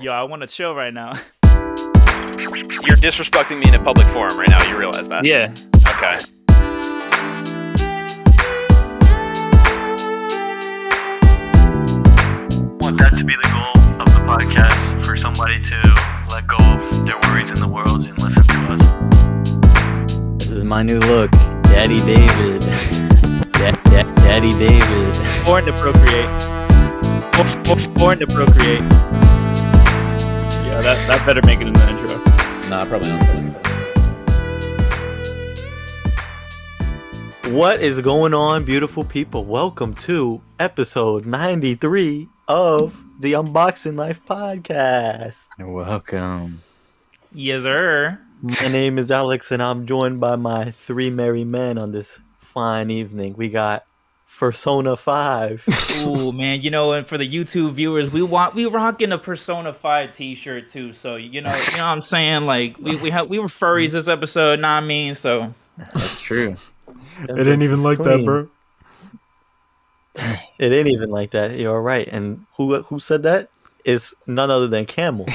Yo, I want to chill right now. You're disrespecting me in a public forum right now. You realize that? Yeah. Okay. I want that to be the goal of the podcast, for somebody to let go of their worries in the world and listen to us. This is my new look, Daddy David. Daddy David. Born to procreate. Born to procreate. Yeah, that better make it in the intro. Nah, probably not. What is going on, beautiful people? Welcome to episode 93 of the Unboxing Life podcast. You're welcome. Yes, sir. My name is Alex, and I'm joined by my three merry men on this fine evening. We got Persona 5. Ooh, man, you know, and for the YouTube viewers, we rocking a Persona 5 t-shirt too. So you know what I'm saying? Like we were furries this episode, know what I mean? So That's true. It ain't even like that, bro. It ain't even like that. You're right. And who said that? It's none other than Camel.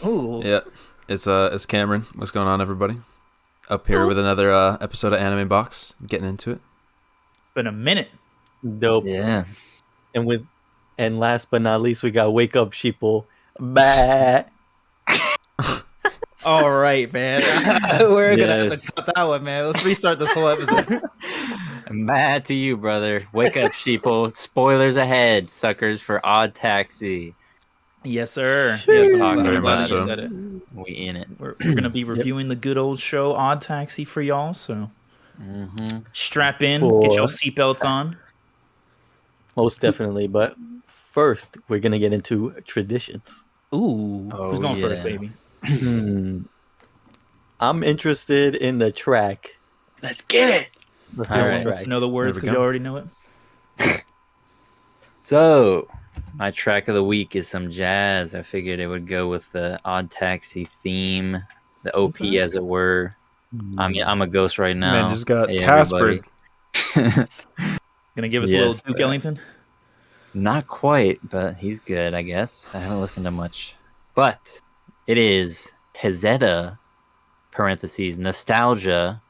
ooh. Yeah, it's Cameron. What's going on, everybody? Up here with another episode of Anime Box. Getting into it. It's been a minute. Dope. Yeah. And last but not least, we got Wake Up Sheeple. Bah. All right, man. We're gonna have Yes. to cut that one, man. Let's restart this whole episode. Mad to you, brother. Wake up, sheeple. Spoilers ahead, suckers, for Oddtaxi. Yes, sir. Yes, I'm Hawk, glad Very you much so. said it. We in it. We're gonna be reviewing the good old show Oddtaxi for y'all. So strap in, get your seatbelts on. Most definitely. But first, we're going to get into traditions. Ooh, who's going first, yeah. baby? I'm interested in the track. Let's get it. Let's All hear right. the Let's track. know the words There we because you go. already know it. So, my track of the week is some jazz. I figured it would go with the Oddtaxi theme, the OP, Okay. as it were. I mean, I'm a ghost right now. Man, just got Hey, Casper. everybody. Gonna give us a Yes, little Duke bro. Ellington. Not quite, but he's good, I guess. I haven't listened to much. But it is Tezeta, parentheses, Nostalgia,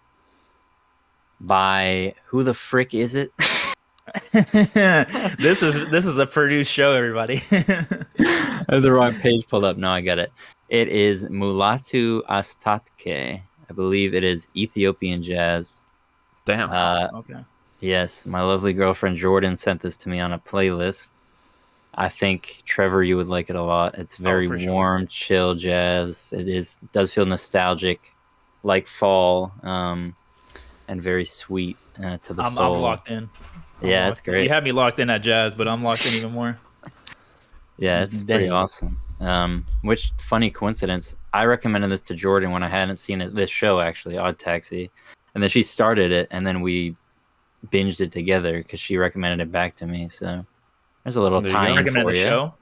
by who the frick is it? This is a produced show, everybody. I have the wrong page pulled up. No, I got it. It is Mulatu Astatke. I believe it is Ethiopian jazz. Damn. Okay. Yes, my lovely girlfriend Jordan sent this to me on a playlist. I think, Trevor, you would like it a lot. It's very for sure. warm, chill jazz. Does feel nostalgic, like fall, and very sweet to the I'm soul. locked in. Yeah, it's great. You had me locked in at jazz, but I'm locked in even more. Yeah, it's pretty Dang. awesome. Which, funny coincidence, I recommended this to Jordan when I hadn't seen it. This show, actually, Oddtaxi. And then she started it, and then we binged it together because she recommended it back to me. So there's a little There you go. tie-in Recommend for the you. show.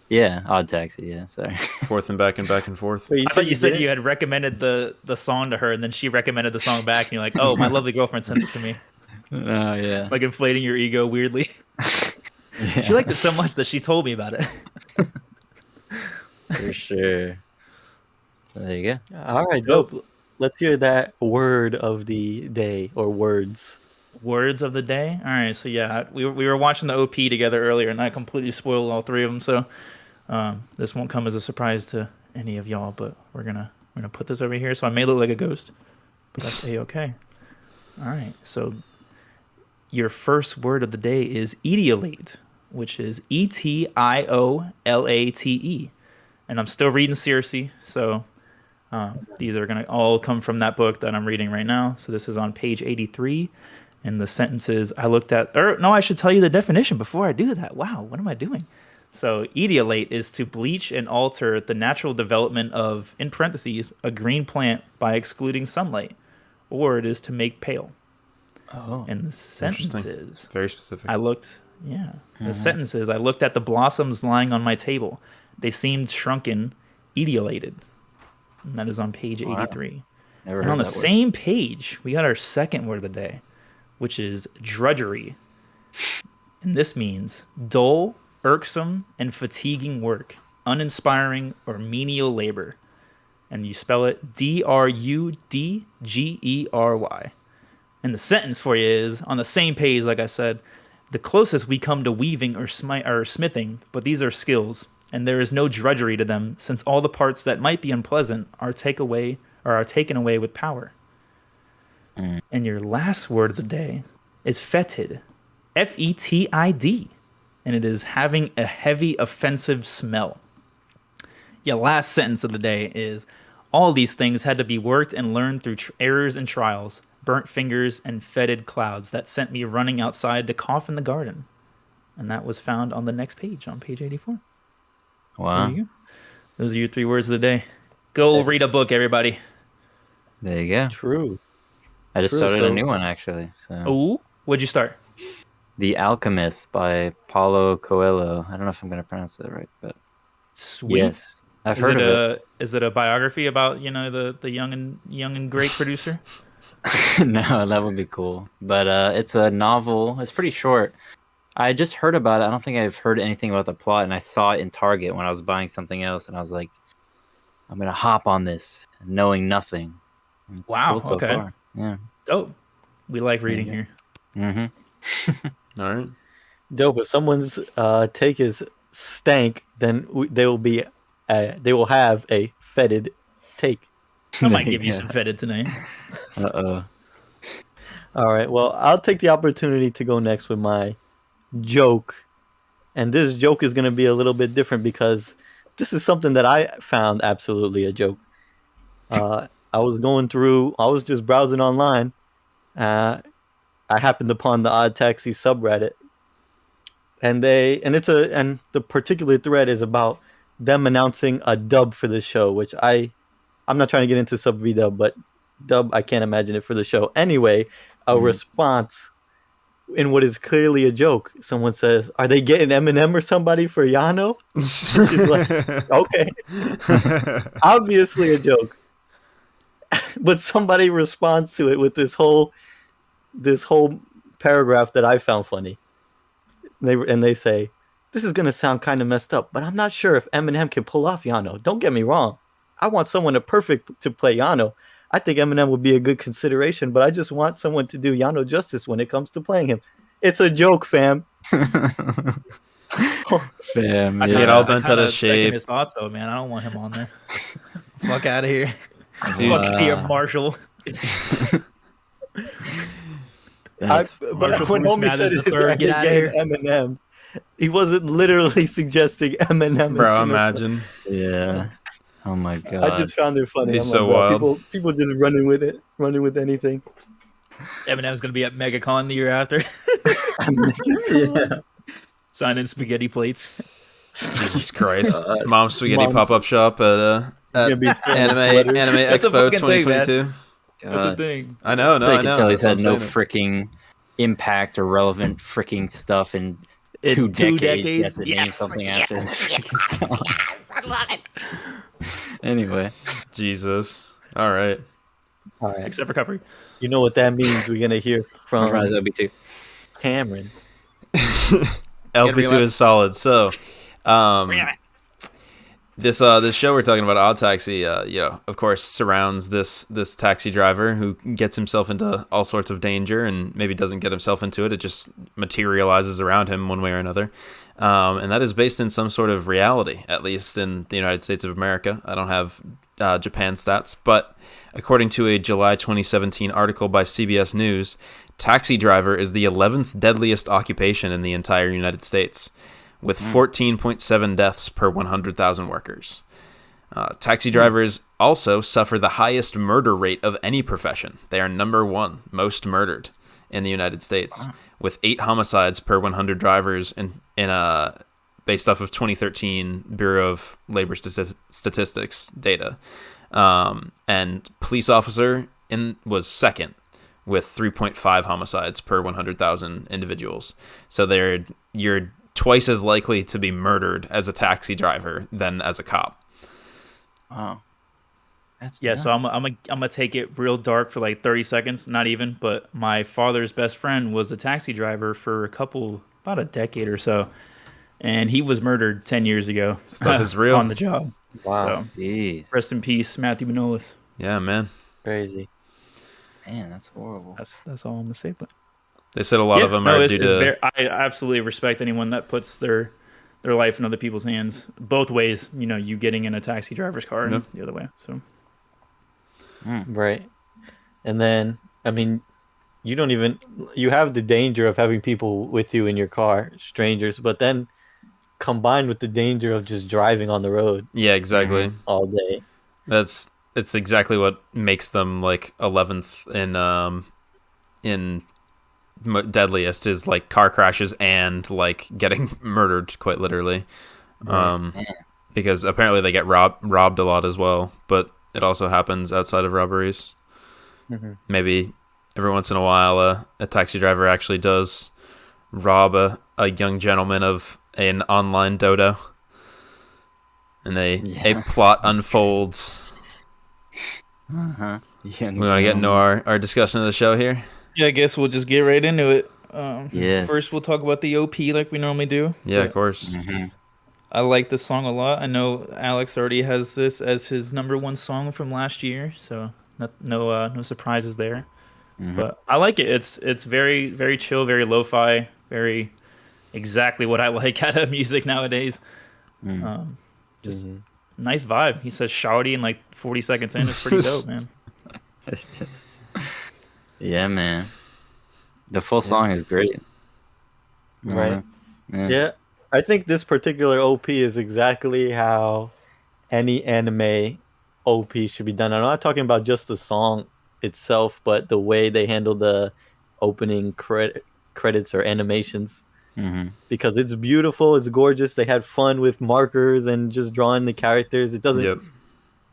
Yeah, Oddtaxi. Yeah, sorry. Forth and back and forth. Wait, I thought you said didn't? you had recommended the song to her, and then she recommended the song back, and you're like, "Oh, my lovely girlfriend sent this to me." Oh yeah. Like inflating your ego weirdly. Yeah, She liked it so much that she told me about it. for sure. There you go. All right, dope. Let's hear that word of the day or words. Words of the day. All right, so yeah, we were watching the OP together earlier, and I completely spoiled all three of them. So this won't come as a surprise to any of y'all, but we're gonna put this over here. So I may look like a ghost, but that's okay. All right, so your first word of the day is etiolate, which is Etioolate, and I'm still reading Circe, so these are gonna all come from that book that I'm reading right now. So this is on page 83. And the sentences I looked at, or no, I should tell you the definition before I do that. Wow, what am I doing? So etiolate is to bleach and alter the natural development of, in parentheses, a green plant by excluding sunlight, or it is to make pale. Oh. And the sentences Very specific. I looked at the blossoms lying on my table. They seemed shrunken, etiolated. And that is on page 83. Never And heard on the that word. same page, we got our second word of the day, which is drudgery. And this means dull, irksome and fatiguing work, uninspiring or menial labor. And you spell it Drudgery. And the sentence for you is, on the same page, like I said, the closest we come to weaving or smithing, but these are skills, and there is no drudgery to them, since all the parts that might be unpleasant are taken away with power. And your last word of the day is fetid, Fetid, and it is having a heavy offensive smell. Your last sentence of the day is, all these things had to be worked and learned through errors and trials, burnt fingers and fetid clouds that sent me running outside to cough in the garden. And that was found on the next page, on page 84. Wow. There you go. Those are your 3 words of the day. Go read a book, everybody. There you go. True. I just started a new one, actually. So. Oh, what'd you start? The Alchemist by Paulo Coelho. I don't know if I'm going to pronounce it right, but Sweet. yes, I've heard of it. Is it a biography about, the young and great producer? No, that would be cool. But it's a novel. It's pretty short. I just heard about it. I don't think I've heard anything about the plot, and I saw it in Target when I was buying something else, and I was like, I'm going to hop on this, knowing nothing. It's Wow, cool so okay. far. Yeah. Oh, we like reading here. Mm-hmm. All right. Dope. If someone's take is stank, then they will have a fetid take. I might give you some fetid tonight. Uh-oh. All right. Well, I'll take the opportunity to go next with my joke. And this joke is going to be a little bit different because this is something that I found absolutely a joke. I was just browsing online. I happened upon the Oddtaxi subreddit. And the particular thread is about them announcing a dub for the show, which I'm not trying to get into sub v-dub, but dub, I can't imagine it for the show. Anyway, a response in what is clearly a joke. Someone says, "Are they getting Eminem or somebody for Yano?" She's like, okay, obviously a joke. But somebody responds to it with this whole paragraph that I found funny. They say, "This is gonna sound kind of messed up, but I'm not sure if Eminem can pull off Yano. Don't get me wrong. I want someone perfect to play Yano. I think Eminem would be a good consideration, but I just want someone to do Yano justice when it comes to playing him." It's a joke, fam. Fam, I Get all bent out of shape. Second his thoughts, though, man. I don't want him on there. Fuck out of here. Dude. Fuck out of here, Marshall. But Marshall when Bruce homie Mathers said the it's third, get outta here. Eminem, he wasn't literally suggesting Eminem. Bro, imagine. Yeah. Oh my god. I just found it funny. It's I'm so like, bro, wild. People just running with anything. Eminem's gonna be at MegaCon the year after, Yeah. signing spaghetti plates. Jesus Christ. Mom's Spaghetti Mom's- pop-up shop at Gonna be selling Anime sweaters. That's a Expo fucking thing, man. 2022. That's a thing. I know, no, So I you know. can tell he's That's had what no I'm saying. freaking impact or relevant freaking stuff in In two two decades. decades? Yes, it named something after this freaking song. I love it. Anyway, Jesus. All right. All right. Except recovery. You know what that means? We're gonna hear from surprise OB2. Cameron. LP2 is solid. So, this show we're talking about, Oddtaxi, of course, surrounds this taxi driver who gets himself into all sorts of danger and maybe doesn't get himself into it. It just materializes around him one way or another. And that is based in some sort of reality, at least in the United States of America. I don't have Japan stats, but according to a July 2017 article by CBS News, taxi driver is the 11th deadliest occupation in the entire United States, with 14.7 deaths per 100,000 workers. Taxi drivers also suffer the highest murder rate of any profession. They are number one most murdered in the United States, with 8 homicides per 100 drivers based off of 2013 Bureau of Labor Statistics data. And police officer was second with 3.5 homicides per 100,000 individuals. So you're twice as likely to be murdered as a taxi driver than as a cop. Wow. That's Yeah, so I'm gonna take it real dark for like 30 seconds, not even. But my father's best friend was a taxi driver for about a decade or so, and he was murdered 10 years ago. Stuff is real. On the job. Wow. So Jeez. rest in peace, Matthew Manolis. Yeah, man. Crazy. Man, that's horrible. That's all I'm gonna say. But They said a lot of them are due to. I absolutely respect anyone that puts their life in other people's hands. Both ways, you getting in a taxi driver's car and the other way. So Right. And then, I mean, you have the danger of having people with you in your car, strangers, but then combined with the danger of just driving on the road Yeah, exactly. all day. It's exactly what makes them like 11th in deadliest is like car crashes and like getting murdered quite literally. Because apparently they get robbed a lot as well, but it also happens outside of robberies. Maybe every once in a while a taxi driver actually does rob a young gentleman of an online dodo, and a plot unfolds. We want to get into our discussion of the show here. yeah, I guess we'll just get right into it. Yes. First, we'll talk about the OP like we normally do. Yeah, of course. I like this song a lot. I know Alex already has this as his #1 song from last year, so no surprises there. But I like it. It's very, very chill, very lo-fi, very exactly what I like out of music nowadays. Just nice vibe. He says shouty in like 40 seconds in. It's pretty dope, man. Yeah, man. The full song is great. Right. Yeah. I think this particular OP is exactly how any anime OP should be done. I'm not talking about just the song itself, but the way they handle the opening credits or animations. Because it's beautiful, it's gorgeous. They had fun with markers and just drawing the characters. It doesn't.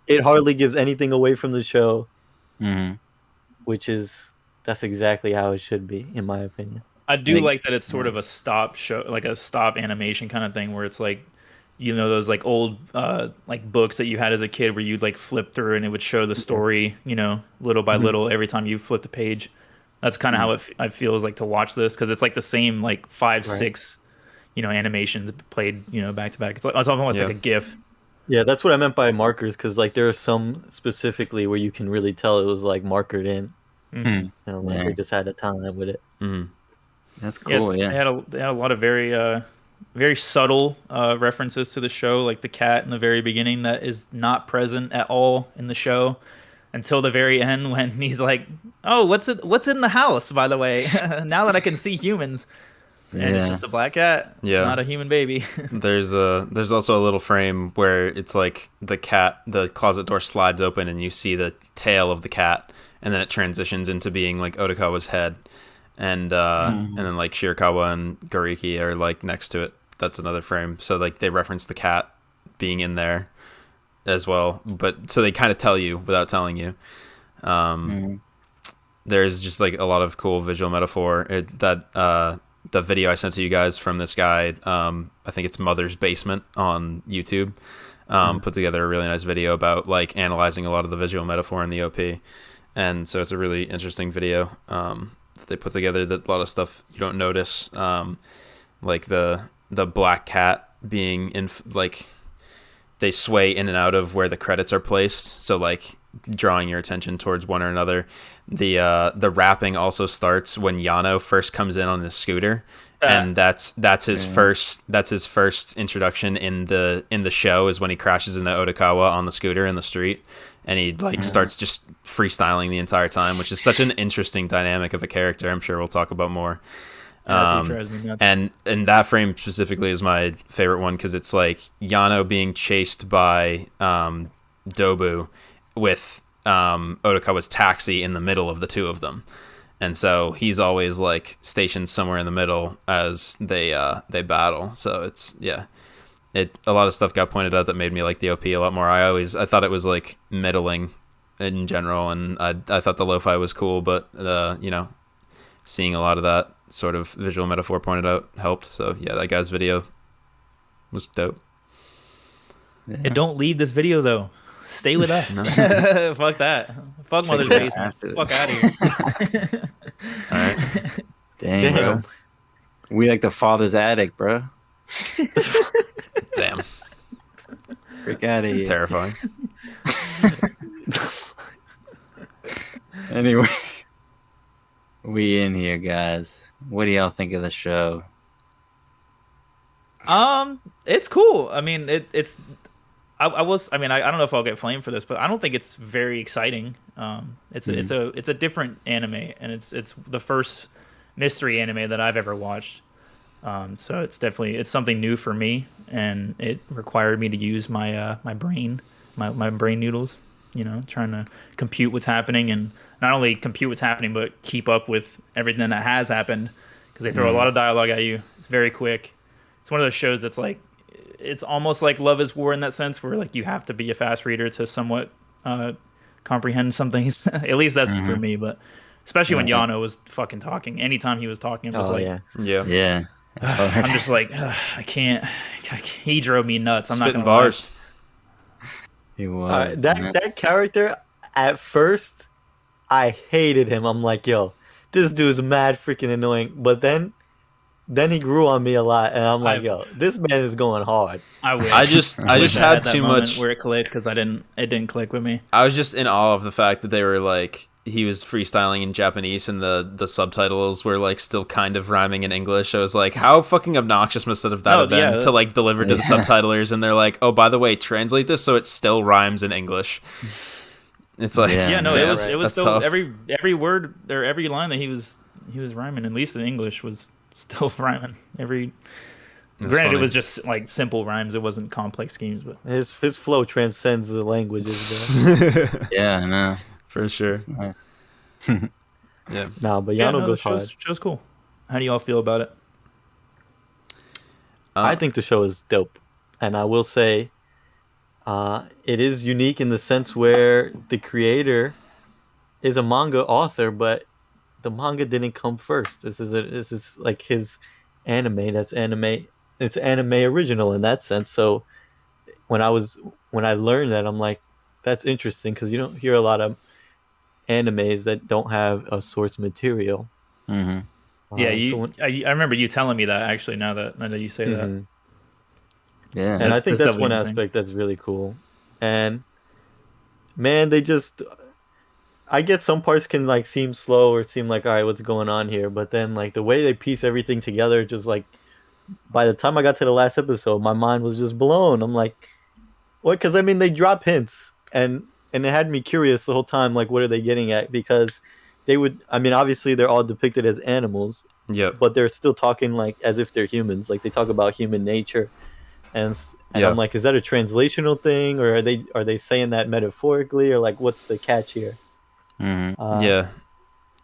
It hardly gives anything away from the show, that's exactly how it should be, in my opinion. I do like that it's sort of a stop show, like a stop animation kind of thing, where it's like, those like old like books that you had as a kid, where you'd like flip through and it would show the story, little by little every time you flip the page. That's kind of how it feels like to watch this, because it's like the same like 5-6 animations played back to back. It's almost like a GIF. Yeah, that's what I meant by markers, because like there are some specifically where you can really tell it was like markered in. They just had a time with it. That's cool. Yeah, they had a lot of very very subtle references to the show, like the cat in the very beginning that is not present at all in the show until the very end, when he's like, "Oh, what's in the house, by the way?" Now that I can see humans, and it's just a black cat. It's not a human baby. There's also a little frame where it's like the closet door slides open and you see the tail of the cat, and then it transitions into being like Odokawa's head, and then like Shirakawa and Goriki are like next to it. That's another frame. So like they reference the cat being in there as well, but so they kind of tell you without telling you. There's just like a lot of cool visual metaphor. The video I sent to you guys from this guy, I think it's Mother's Basement on YouTube, put together a really nice video about like analyzing a lot of the visual metaphor in the OP. And so it's a really interesting video that they put together, that a lot of stuff you don't notice, like the black cat being in, like they sway in and out of where the credits are placed, so like drawing your attention towards one or another. The rapping also starts when Yano first comes in on his scooter, and that's his first introduction in the show, is when he crashes into Odokawa on the scooter in the street, and he like starts just freestyling the entire time, which is such an interesting dynamic of a character. I'm sure we'll talk about more. And that frame specifically is my favorite one, because it's like Yano being chased by Dobu with Odokawa's taxi in the middle of the two of them, and so he's always like stationed somewhere in the middle as they battle. So it's a lot of stuff got pointed out that made me like the OP a lot more. I thought it was like middling in general, and I thought the lo-fi was cool, but seeing a lot of that sort of visual metaphor pointed out helped. So yeah, that guy's video was dope. And don't leave this video though. Stay with us. Fuck that. Fuck Mother's Basement. Fuck out of here. All right. Dang, bro. We like the father's attic, bro. Damn. Freak out of here. Terrifying. Anyway, we in here, guys. What do y'all think of the show? It's cool. I mean, it's. I was. I mean, I don't know if I'll get flamed for this, but I don't think it's very exciting. It's a different anime, and it's the first mystery anime that I've ever watched. So it's something new for me, and it required me to use my my brain noodles. You know, trying to compute what's happening, and not only compute what's happening, but keep up with everything that has happened, because they throw a lot of dialogue at you. It's very quick. It's one of those shows that's like, it's almost like Love is War in that sense, where like you have to be a fast reader to somewhat comprehend some things. At least that's for me, but especially when Yano was fucking talking. Anytime he was talking, it was Yeah. I'm just like, I can't. He drove me nuts. I'm Spitting not gonna bars. He was. That character, at first, I hated him. I'm like, yo, this dude's mad freaking annoying. But then he grew on me a lot, and I'm like, yo, this man is going hard. I wish. I just had too much where it clicked, because it didn't click with me. I was just in awe of the fact that they were like, he was freestyling in Japanese and the subtitles were like still kind of rhyming in English. I was like, how fucking obnoxious must that have been to like deliver to the subtitlers, and they're like, oh, by the way, translate this so it still rhymes in English. It's like it was still tough. every word or every line that he was rhyming, at least in English, was still rhyming. Granted, funny. it was just like simple rhymes. It wasn't complex schemes, but His flow transcends the languages. Yeah, I know. For sure. It's nice. Yeah. Nah, but Yano goes the hard. show's cool. How do y'all feel about it? I think the show is dope, and I will say, it is unique in the sense where the creator is a manga author, but the manga didn't come first. This is like his anime. That's anime. It's anime original in that sense. So when I learned that, I'm like, that's interesting, because you don't hear a lot of animes that don't have a source material. Mm-hmm. Yeah, I remember you telling me that, actually, now that you say that. Yeah. And I think that's one interesting. aspect that's really cool. And man, I get some parts can like seem slow or seem like, all right, what's going on here? But then like the way they piece everything together, just like by the time I got to the last episode, my mind was just blown. I'm like, what? Because I mean, they drop hints, and it had me curious the whole time. Like, what are they getting at? Because obviously they're all depicted as animals, but they're still talking like as if they're humans. Like they talk about human nature, and I'm like, is that a translational thing, or are they saying that metaphorically, or like what's the catch here? Mm-hmm.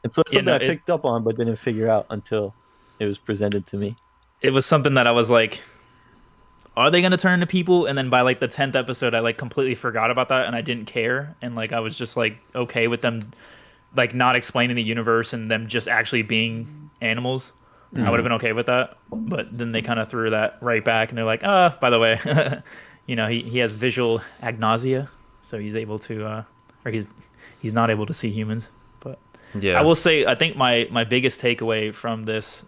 And so it's something I picked up on, but didn't figure out until it was presented to me. It was something that I was like, are they gonna turn to people? And then by like the 10th episode, I like completely forgot about that, and I didn't care, and like I was just like okay with them like not explaining the universe and them just actually being animals. I would have been okay with that, but then they kind of threw that right back, and they're like, by the way, he has visual agnosia, so he's able to or he's not able to see humans. But I will say, I think my biggest takeaway from this,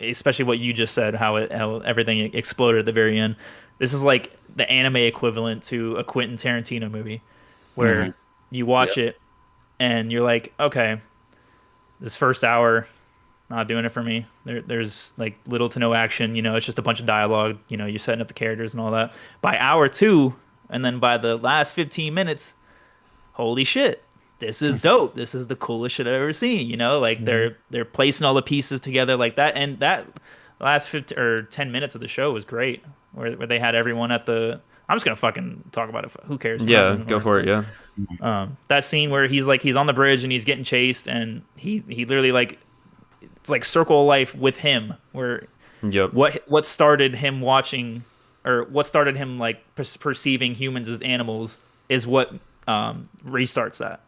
especially what you just said, how everything exploded at the very end. This is like the anime equivalent to a Quentin Tarantino movie, where you watch it and you're like, okay, this first hour, not doing it for me. There's like little to no action. It's just a bunch of dialogue. You're setting up the characters and all that. By hour 2, and then by the last 15 minutes, holy shit, this is dope. This is the coolest shit I've ever seen. Like they're placing all the pieces together like that. And that last 15 or 10 minutes of the show was great, where they had everyone at the. I'm just gonna fucking talk about it. Who cares? Yeah, go for it. Yeah. That scene where he's on the bridge and he's getting chased, and he literally like, it's like circle of life with him, where what started him watching, or what started him like perceiving humans as animals, is what restarts that.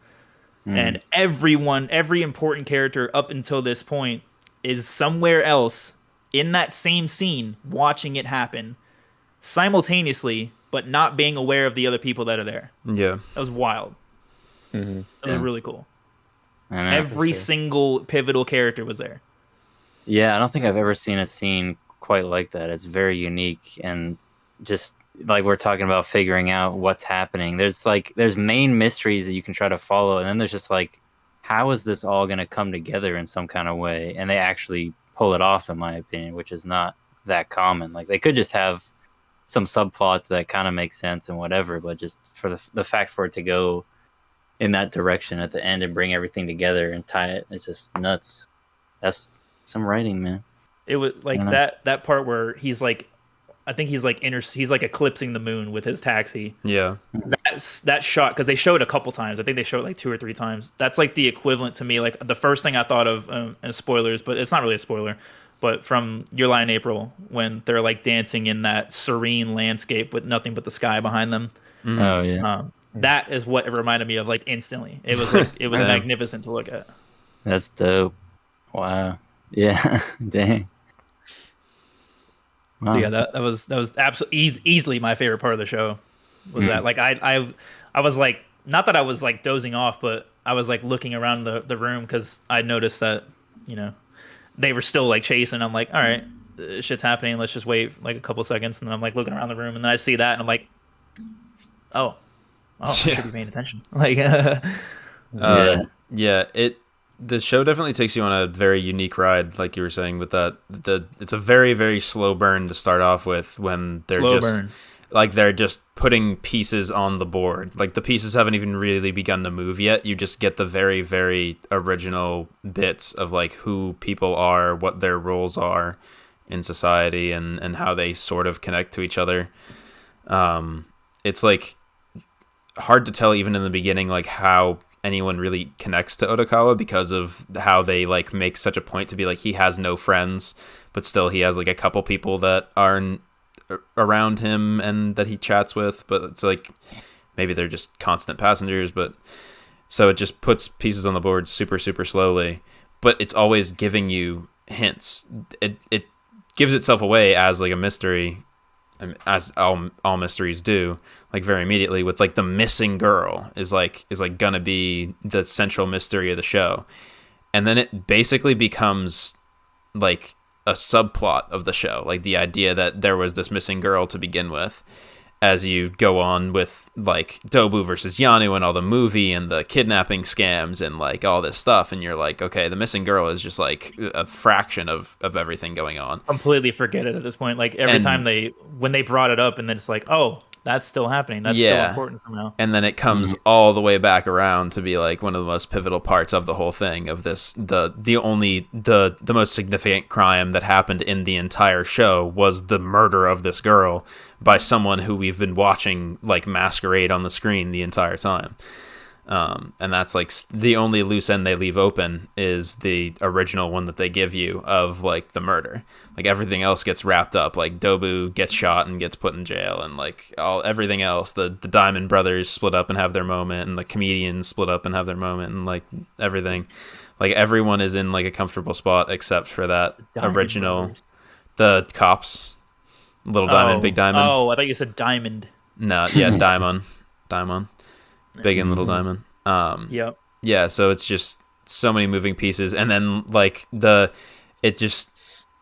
And every important character up until this point is somewhere else in that same scene watching it happen simultaneously, but not being aware of the other people that are there. That was wild. That was really cool. Every single pivotal character was there. Yeah, I don't think I've ever seen a scene quite like that. It's very unique, and just like we're talking about figuring out what's happening. There's main mysteries that you can try to follow, and then there's just like, how is this all going to come together in some kind of way? And they actually pull it off, in my opinion, which is not that common. Like they could just have some subplots that kind of make sense and whatever, but just for the fact for it to go in that direction at the end and bring everything together and tie it, it's just nuts. That's some writing, man. It was like that part where he's like, I think he's like he's like eclipsing the moon with his taxi. Yeah. That shot, because they show it a couple times. I think they show it like 2 or 3 times. That's like the equivalent to me. Like the first thing I thought of, as spoilers, but it's not really a spoiler. But from Your Lie in April, when they're like dancing in that serene landscape with nothing but the sky behind them. Oh yeah. That is what it reminded me of, like instantly. It was like it was magnificent to look at. That's dope. Wow. Yeah. Dang. Wow. Yeah, that was absolutely easily my favorite part of the show. Was that like I was like, not that I was like dozing off, but I was like looking around the room because I noticed that, you know, they were still like chasing. I'm like, all right, shit's happening. Let's just wait like a couple seconds, and then I'm like looking around the room, and then I see that, and I'm like, oh, I should be paying attention. Like, The show definitely takes you on a very unique ride, like you were saying with that. It's a very, very slow burn to start off with when they're just putting pieces on the board. Like the pieces haven't even really begun to move yet. You just get the very, very original bits of like who people are, what their roles are in society, and how they sort of connect to each other. It's like hard to tell even in the beginning, like how anyone really connects to Odokawa, because of how they like make such a point to be like he has no friends, but still he has like a couple people that are around him and that he chats with, but it's like maybe they're just constant passengers. But so it just puts pieces on the board super, super slowly, but it's always giving you hints. It gives itself away as like a mystery, as all mysteries do, like very immediately, with like the missing girl is gonna be the central mystery of the show, and then it basically becomes like a subplot of the show, like the idea that there was this missing girl to begin with, as you go on with like Dobu versus Yanu and all the movie and the kidnapping scams and like all this stuff, and you're like, okay, the missing girl is just like a fraction of everything going on. Completely forget it at this point. Like every time when they brought it up, and then it's like, oh, that's still happening. That's still important somehow. And then it comes all the way back around to be like one of the most pivotal parts of the whole thing, of this, the most significant crime that happened in the entire show was the murder of this girl by someone who we've been watching like masquerade on the screen the entire time. And that's like the only loose end they leave open is the original one that they give you of like the murder. Like everything else gets wrapped up. Like Dobu gets shot and gets put in jail, and like everything else, the Diamond Brothers split up and have their moment, and the comedians split up and have their moment, and like everything, like everyone is in like a comfortable spot except for that original Brothers. The cops, Little Diamond, Big Diamond. Oh, I thought you said Diamond. No, yeah, Diamond. Big and Little Diamond. Yep. Yeah, so it's just so many moving pieces, and then like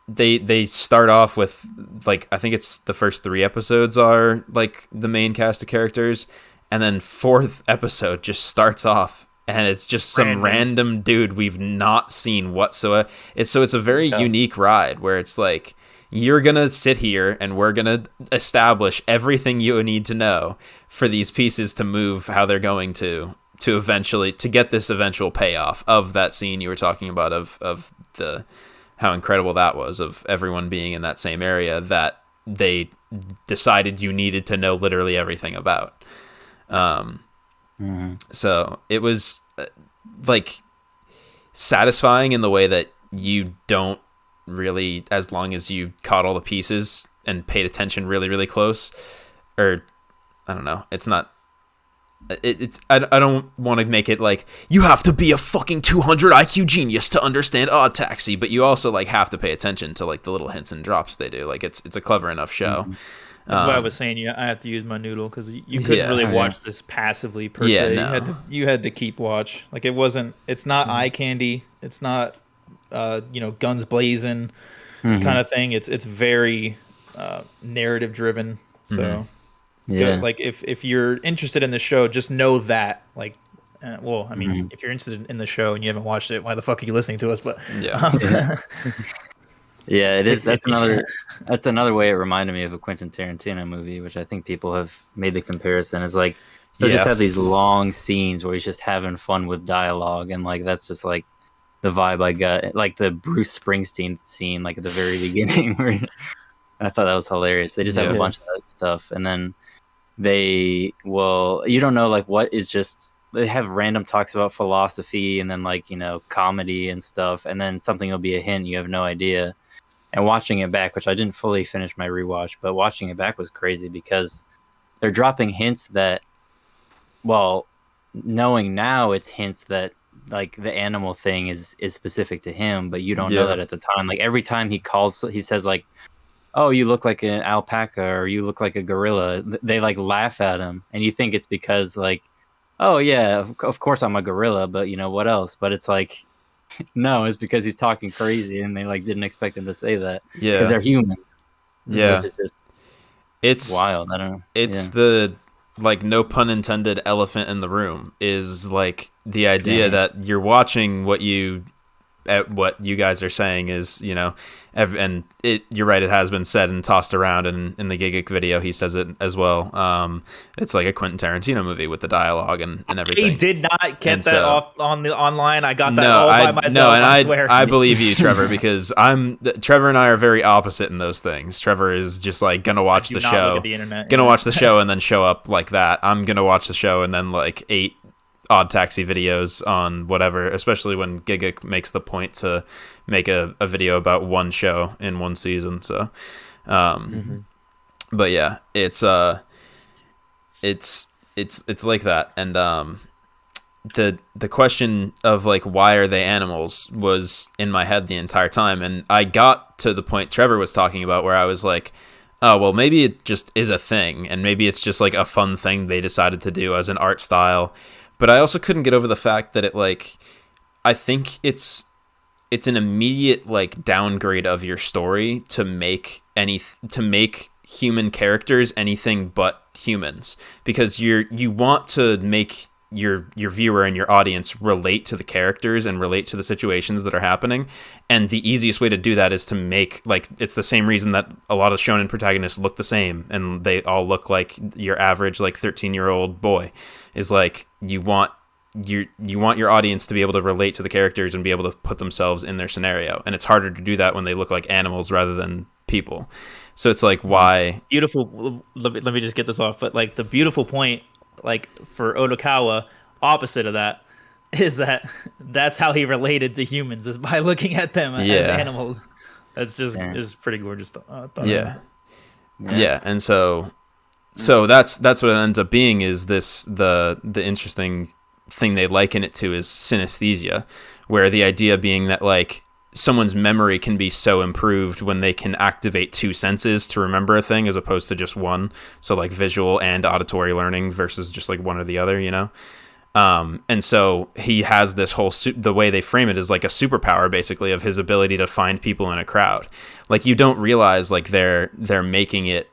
they start off with like, I think it's the first 3 episodes are like the main cast of characters, and then 4th episode just starts off and it's just some random dude we've not seen whatsoever. It's a very unique ride where it's like, you're going to sit here and we're going to establish everything you need to know for these pieces to move how they're going to eventually, to get this eventual payoff of that scene you were talking about of the, how incredible that was, of everyone being in that same area that they decided you needed to know literally everything about. So it was like satisfying in the way that you don't really, as long as you caught all the pieces and paid attention really, really close, or I don't know, it's not, I don't want to make it like you have to be a fucking 200 IQ genius to understand Oddtaxi, but you also like have to pay attention to like the little hints and drops they do. Like it's a clever enough show. That's why I was saying I have to use my noodle, because you couldn't really watch this passively per se. No. You had to keep watch. Like it's not eye candy. It's not guns blazing. kind of thing. It's very narrative driven. So Yeah. like if you're interested in the show, just know that like. Well, I mean, if you're interested in the show and you haven't watched it, why the fuck are you listening to us? But Yeah, it is. That's another way it reminded me of a Quentin Tarantino movie, which I think people have made the comparison. Is like they just have these long scenes where he's just having fun with dialogue, and like that's just like the vibe I got. Like the Bruce Springsteen scene, like at the very beginning, where I thought that was hilarious. They just have a bunch of that stuff, and then you don't know like what is just. They have random talks about philosophy and then like, you know, comedy and stuff. And then something will be a hint. You have no idea. And watching it back, which I didn't fully finish my rewatch, but watching it back was crazy because they're dropping hints that, well, knowing now it's hints that like the animal thing is specific to him, but you don't know that at the time. Like every time he says like, oh, you look like an alpaca or you look like a gorilla. They like laugh at him. And you think it's because like, oh yeah, of course I'm a gorilla, but you know what else? But it's like, no, it's because he's talking crazy, and they like didn't expect him to say that. Yeah, because they're humans. Yeah, it's wild. I don't know. It's the like no pun intended elephant in the room is like the idea that you're watching what you guys are saying is, you know, and you're right, it has been said and tossed around, and in the Gigic video he says it as well. It's like a Quentin Tarantino movie with the dialogue and everything. He did not get that off on the online. I got that all by myself. No, and I swear. I believe you, Trevor, because Trevor and I are very opposite in those things. Trevor is just like gonna watch the show, watch the show and then show up like that. I'm gonna watch the show and then like 8 Oddtaxi videos on whatever, especially when Giga makes the point to make a video about one show in one season. So, but yeah, it's like that. And the question of like why are they animals was in my head the entire time, and I got to the point Trevor was talking about where I was like, oh well, maybe it just is a thing, and maybe it's just like a fun thing they decided to do as an art style. But I also couldn't get over the fact that it like, I think it's an immediate like downgrade of your story to make human characters anything but humans, because you want to make your viewer and your audience relate to the characters and relate to the situations that are happening, and the easiest way to do that is to make like, it's the same reason that a lot of shonen protagonists look the same and they all look like your average like 13-year-old boy, is like you want your audience to be able to relate to the characters and be able to put themselves in their scenario, and it's harder to do that when they look like animals rather than people. So it's like, why beautiful, let me just get this off, but like the beautiful point like for Odokawa, opposite of that, is that's how he related to humans, is by looking at them as animals. That's just is pretty gorgeous. And so that's what it ends up being, is the interesting thing they liken it to is synesthesia, where the idea being that like someone's memory can be so improved when they can activate 2 senses to remember a thing as opposed to just one. So like visual and auditory learning versus just like one or the other, you know? And so he has this whole the way they frame it is like a superpower basically of his ability to find people in a crowd. Like you don't realize like they're making it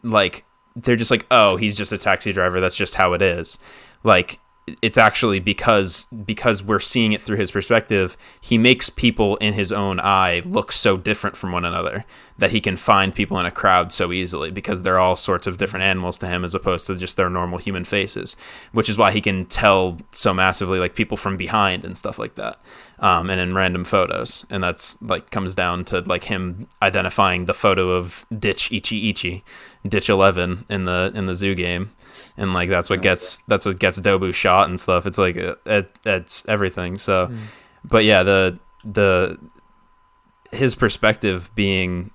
like, they're just like, oh, he's just a taxi driver, that's just how it is. Like it's actually because we're seeing it through his perspective, he makes people in his own eye look so different from one another that he can find people in a crowd so easily, because they're all sorts of different animals to him as opposed to just their normal human faces, which is why he can tell so massively like people from behind and stuff like that, and in random photos. And that's like comes down to like him identifying the photo of Ditch Ichi Ditch 11 in the zoo game, and like that's what gets Dobu shot and stuff. It's like it's everything. So but yeah, his perspective being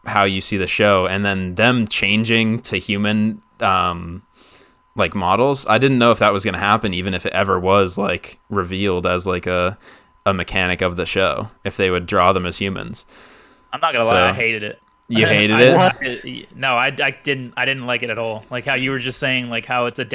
how you see the show, and then them changing to human like models. I didn't know if that was going to happen, even if it ever was like revealed as like a mechanic of the show, if they would draw them as humans. I'm not gonna lie, I hated it. You hated it? No, I didn't like it at all. Like how you were just saying, like how it's a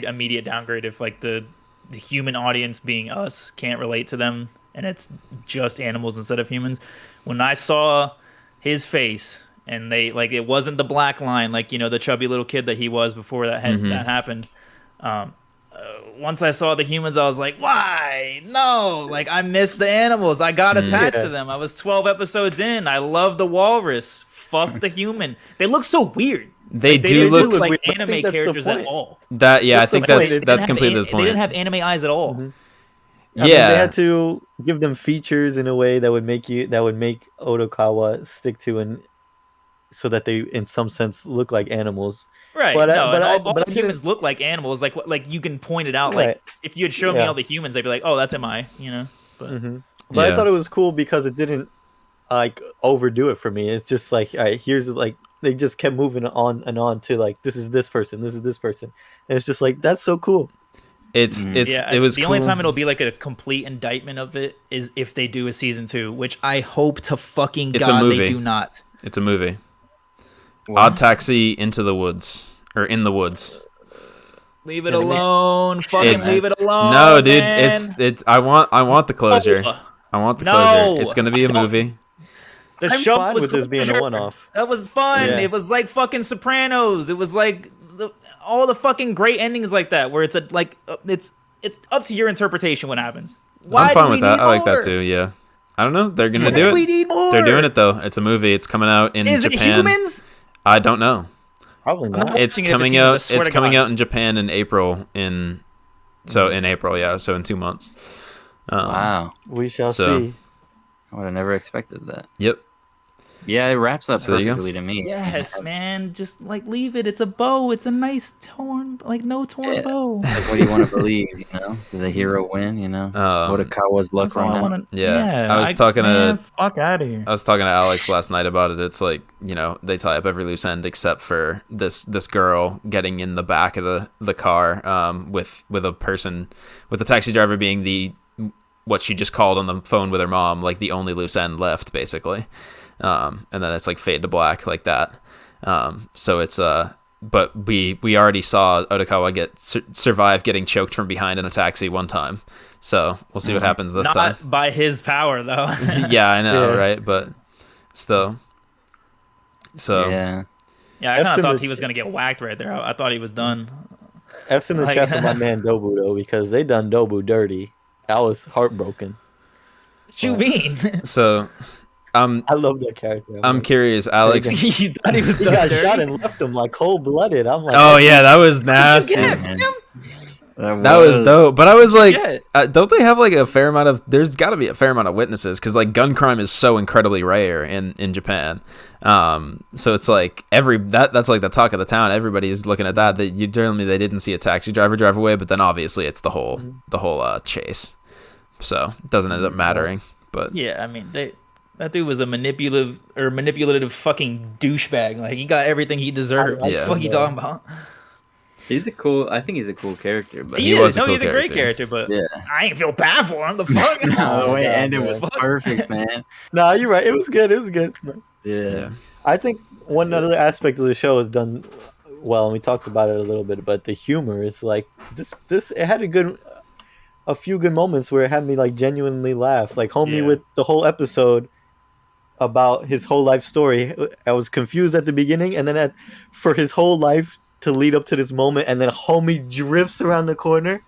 immediate downgrade if like the human audience being us can't relate to them and it's just animals instead of humans. When I saw his face, and they like it wasn't the black line, like the chubby little kid that he was before that that happened. Once I saw the humans, I was like, why? No, like I miss the animals. I got attached to them. I was 12 episodes in. I love the walrus. Fuck the human. They look so weird. They do look like weird. anime characters at all. I think that's completely the They point. didn't have anime eyes at all. I mean, they had to give them features in a way that would make Odokawa stick to, and so that they, in some sense, look like animals. Right. But all humans look like animals. Like you can point it out. Right. Like if you had shown me all the humans, I'd be like, oh, that's MI. But But I thought it was cool because it didn't like overdo it for me. It's just like, all right, here's like they just kept moving on and on to like this is this person, and it's just like that's so cool. It was the cool. only time it'll be like a complete indictment of it is if they do a season 2, which I hope to fucking It's a God movie. they do not. It's a movie. Oddtaxi Into the Woods or In the Woods. Leave it alone. Fucking leave it alone. No, dude, man. it's I want the closure. I want the closure. It's gonna be a movie. The I'm show fine was with this being a closure. one-off. That was fun. Yeah. It was like fucking Sopranos. It was like all the fucking great endings like that, where it's it's up to your interpretation what happens. I'm fine with that. I like that too. Yeah. I don't know. They're gonna do it. We need more. They're doing it though. It's a movie. It's coming out in Is Japan. it humans? I don't know. Probably not. It's watching it if coming it's humans, I out. swear It's to coming God. out in Japan in April. In April, yeah. So in 2 months. Wow. We shall So- see. I would have never expected that. Yep. Yeah, it wraps up So there you go. perfectly to me. Yes, man. Just like leave it. It's a bow. It's a nice torn, like no torn Yeah. bow. Like, what do you want to believe? Did the hero win? Odokawa's luck That's all I right now. wanna- Yeah. I was talking man, to fuck out of here. I was talking to Alex last night about it. It's like, they tie up every loose end except for this girl getting in the back of the car with a person, with the taxi driver being what she just called on the phone with her mom, like the only loose end left, basically. And then it's like fade to black like that. So it's but we already saw Odokawa survive getting choked from behind in a taxi one time. So we'll see what happens this time. Not by his power though. Yeah, I know, Yeah. right? But still. So Yeah. Yeah, I kind F's of in thought the he was gonna get whacked right there. I thought he was done. F's in the Like- chat for my man Dobu though, because they done Dobu dirty. I was heartbroken. What you mean? so I love that character. I'm curious, Alex. He thought he was He done got dirty? shot and left him like cold blooded. I'm like, Oh yeah, that was nasty. Man. That was dope. But I was like, Yeah. don't they have like a fair amount of? There's got to be a fair amount of witnesses because like gun crime is so incredibly rare in Japan. So it's like that's like the talk of the town. Everybody's looking at that. That you telling me they didn't see a taxi driver drive away, but then obviously it's the whole chase. So it doesn't end up mattering. But Yeah, I mean that dude was a manipulative fucking douchebag. Like he got everything he deserved. What the Yeah. fuck you talking about? I think he's a cool character, but He was a cool he's a great character. character, but yeah. I ain't feel bad for him. The fuck? The way it God, ended man. was perfect, man. nah, you're right. It was good. It was good. Yeah. I think one other aspect of the show is done well, and we talked about it a little bit, but the humor is like this. It had a few good moments where it had me like genuinely laugh. Like homie Yeah. with the whole episode about his whole life story. I was confused at the beginning, and then for his whole life to lead up to this moment, and then homie drifts around the corner.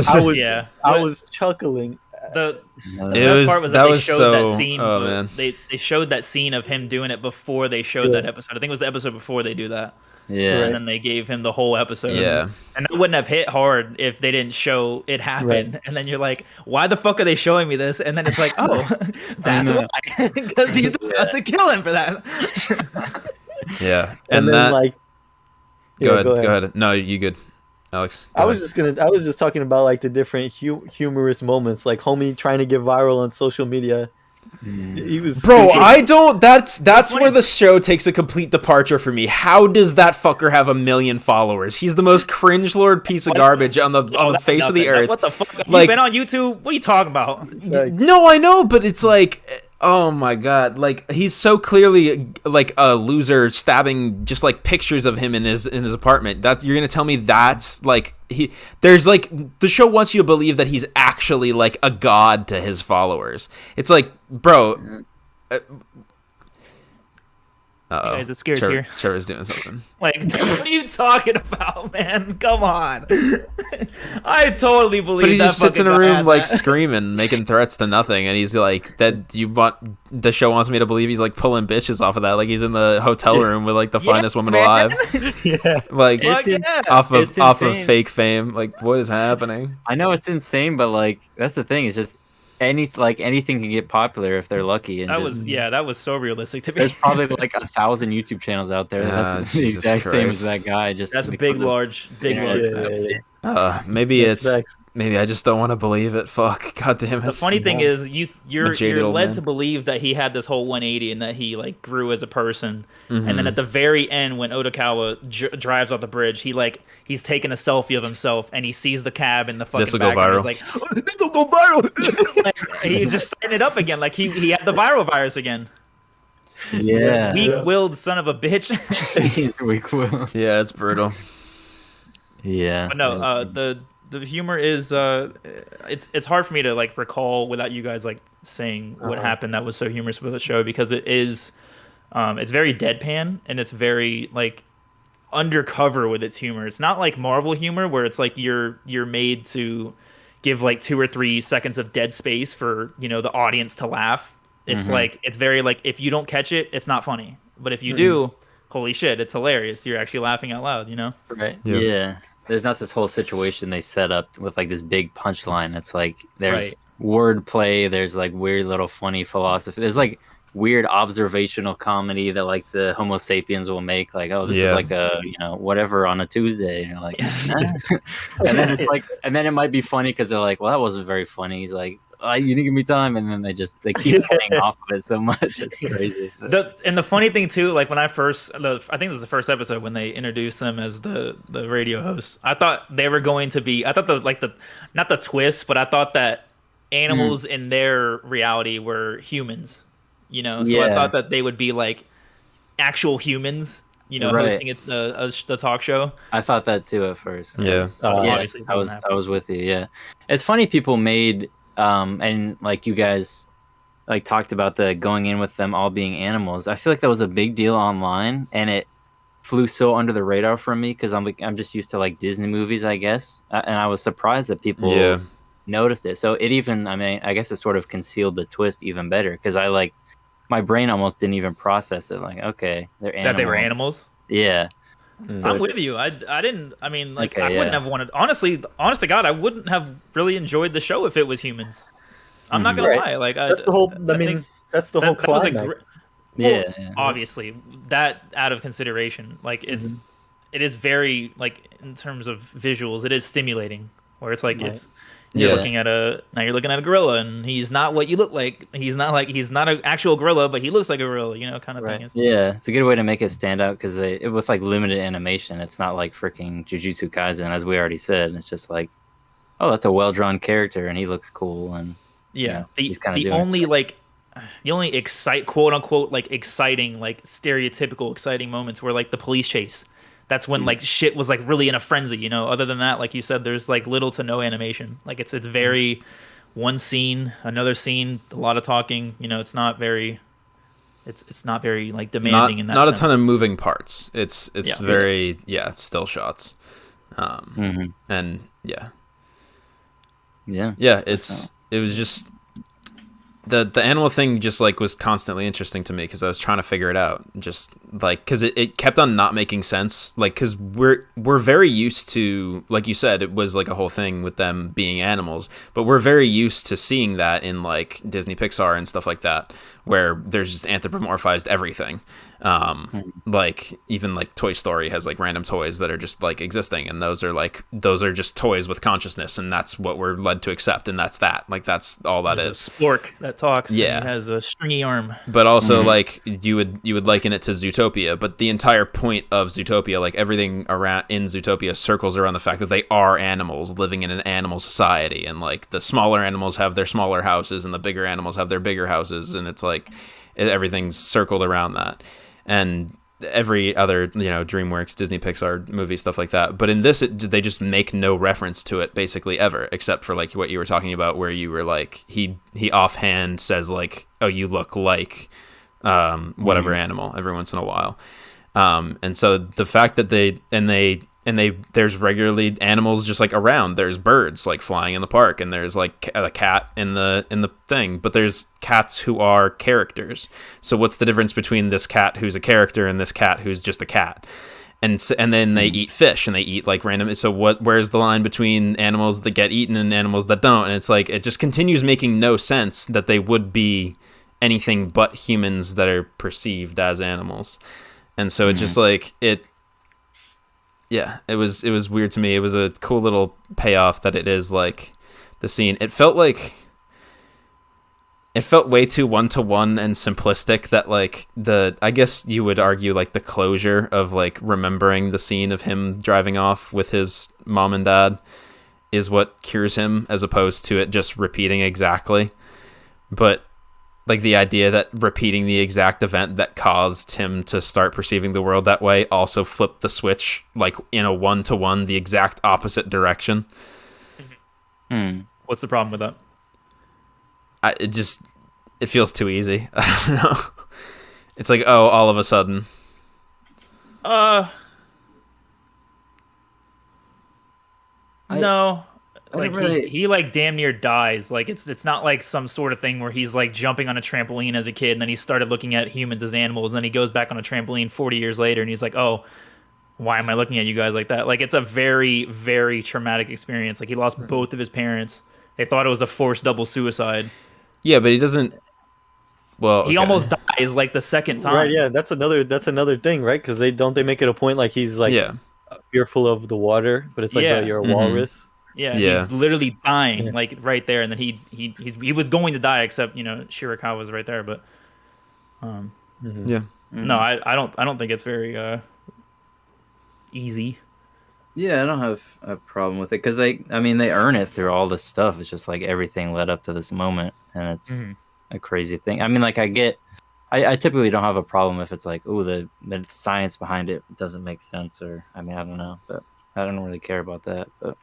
I was Yeah. I was chuckling. The It best was- part was that they was showed so- that scene. oh, but man. They showed that scene of him doing it before they showed Yeah. that episode. I think it was the episode before they do that. Yeah. And then they gave him the whole episode. Yeah. And that wouldn't have hit hard if they didn't show it happen. Right. And then you're like, why the fuck are they showing me this? And then it's like, oh, that's know. why. Because he's about to kill him for that. Yeah. And, And then that. like, Go yeah, ahead. Go ahead. No, you good, Alex. Go I was ahead. just talking about like the different humorous moments, like homie trying to get viral on social media. He was Bro, super- I don't. That's where the show takes a complete departure for me. How does that fucker have 1 million followers? He's the most cringe lord piece of garbage on the That's face of the nothing. earth. What the fuck? Have Like- you been on YouTube? What are you talking about? like, No, I know, but it's like Oh my god! Like he's so clearly like a loser, stabbing just like pictures of him in his apartment. That you're gonna tell me that's like there's like the show wants you to believe that he's actually like a god to his followers. It's like, bro. Hey guys, it scares Trevor, here. Trevor's doing something. Like, what are you talking about, man? Come on. I totally believe. But he that just sits in a fucking guy room had like that. screaming, making threats to nothing, and he's like, "That you want?" The show wants me to believe he's like pulling bitches off of that, like he's in the hotel room with like the finest woman man. alive, Yeah. like Fuck yeah. off of It's fake insane. fame. Like, what is happening? I know it's insane, but like that's the thing. It's just anything can get popular if they're lucky. And That was so realistic to me. there's probably like 1,000 YouTube channels out there. That's the Jesus exact same as Christ. that guy. Just That's a because big, of- large Yeah, steps. Maybe That's it's facts. maybe I just don't want to believe it. Fuck, god damn it. The funny thing is, you're jaded old led man. to believe that he had this whole 180 and that he like grew as a person. Mm-hmm. And then at the very end, when Otokawa drives off the bridge, he's taking a selfie of himself and he sees the cab in the fucking This'll go background. viral. He's like, "This will go viral." Like, he's just starting it up again. Like he had the viral virus again. Yeah. Weak-willed son of a bitch. He's weak will. Yeah, it's brutal. Yeah. But no, the humor is it's hard for me to like recall without you guys like saying what happened that was so humorous with the show, because it is it's very deadpan and it's very like undercover with its humor. It's not like Marvel humor where it's like you're made to give like 2 or 3 seconds of dead space for, you know, the audience to laugh. It's like it's very like if you don't catch it, it's not funny. But if you do, holy shit, it's hilarious. You're actually laughing out loud, you know? Right. Yeah. There's not this whole situation they set up with like this big punchline. It's like there's wordplay, there's like weird little funny philosophy. There's like weird observational comedy that like the Homo sapiens will make, like, oh, this is like a, you know, whatever on a Tuesday. And you're like, and then it's like, and then it might be funny because they're like, well, that wasn't very funny. He's like, oh, you didn't give me time, and then they keep playing off of it so much. It's crazy. And the funny thing too, like when I think it was the first episode when they introduced them as the radio hosts, I thought they were going to be, I thought not the twist, but I thought that animals in their reality were humans, you know. So I thought that they would be like actual humans, you know, hosting the talk show. I thought that too at first. Yeah. Obviously it I doesn't happen. was with you. Yeah, it's funny people made and like you guys like talked about the going in with them all being animals. I feel like that was a big deal online, and it flew so under the radar from me because I'm just used to like Disney movies, I guess, and I was surprised that people noticed it. So it even, I mean, I guess it sort of concealed the twist even better because I like my brain almost didn't even process it. Like, okay, they're animals. That they were animals. Yeah. I'm with you. I didn't. I mean, like, Okay, I wouldn't have wanted. Honest to God, I wouldn't have really enjoyed the show if it was humans. I'm not gonna lie. Like, That's the whole. I mean, that's the whole that was a climax. Yeah. obviously that out of consideration. Like, it is very like in terms of visuals, it is stimulating. Where it's like you're looking at a gorilla and he's not what you look like. He's not an actual gorilla, but he looks like a gorilla, you know, kind of thing. Yeah, it's a good way to make it stand out because with like limited animation, it's not like freaking Jujutsu Kaisen, as we already said. It's just like, oh, that's a well drawn character and he looks cool, and he's kind of the only quote unquote like exciting, like stereotypical exciting moments were like the police chase. That's when like shit was like really in a frenzy, you know. Other than that, like you said, there's like little to no animation. Like it's very one scene, another scene, a lot of talking. You know, it's not very like demanding in that not sense. a ton of moving parts. It's very it's still shots. And yeah, it was just the animal thing just like was constantly interesting to me because I was trying to figure it out, just like because it kept on not making sense, like because we're very used to, like you said, it was like a whole thing with them being animals, but we're very used to seeing that in like Disney Pixar and stuff like that where there's just anthropomorphized everything, Like even like Toy Story has like random toys that are just like existing, and those are just toys with consciousness, and that's what we're led to accept, and that's all that There's is. a spork that talks. Yeah. And he has a stringy arm. But also like you would liken it to Zootopia, but the entire point of Zootopia, like everything around in Zootopia circles around the fact that they are animals living in an animal society, and like the smaller animals have their smaller houses and the bigger animals have their bigger houses, and it's like everything's circled around that. And every other, DreamWorks, Disney, Pixar movie, stuff like that. But in this, they just make no reference to it basically ever, except for like what you were talking about, where you were like, he offhand says like, oh, you look like whatever animal every once in a while. And so the fact that there's regularly animals just like around. There's birds like flying in the park, and there's like a cat in the thing, but there's cats who are characters. So what's the difference between this cat who's a character and this cat who's just a cat? And then they eat fish, and they eat like random. So where's the line between animals that get eaten and animals that don't? And it's like, it just continues making no sense that they would be anything but humans that are perceived as animals. And so it's just like yeah, it was weird to me. It was a cool little payoff that it is like the scene. It felt way too one-to-one and simplistic that like I guess you would argue like the closure of like remembering the scene of him driving off with his mom and dad is what cures him, as opposed to it just repeating exactly. But like the idea that repeating the exact event that caused him to start perceiving the world that way also flipped the switch like in a one-to-one, the exact opposite direction. What's the problem with that? It feels too easy. I don't know. It's like, oh, all of a sudden. No. Like really- he like damn near dies. Like it's not like some sort of thing where he's like jumping on a trampoline as a kid and then he started looking at humans as animals, and then he goes back on a trampoline 40 years later and he's like, oh, why am I looking at you guys like that? Like it's a very, very traumatic experience. Like he lost both of his parents. They thought it was a forced double suicide. Yeah, but he doesn't. Well, He almost dies like the second time. Right, yeah, that's another thing, right? Because they make it a point like he's like fearful of the water, but it's like Yeah. you're a walrus. Yeah, Yeah. he's literally dying, like right there, and then he was going to die, except Shirakawa was right there, but Yeah. no, I don't think it's very easy. Yeah, I don't have a problem with it because they earn it through all this stuff. It's just like everything led up to this moment, and it's a crazy thing. I mean, like I typically don't have a problem if it's like, oh, the science behind it doesn't make sense, or I don't know, but I don't really care about that. But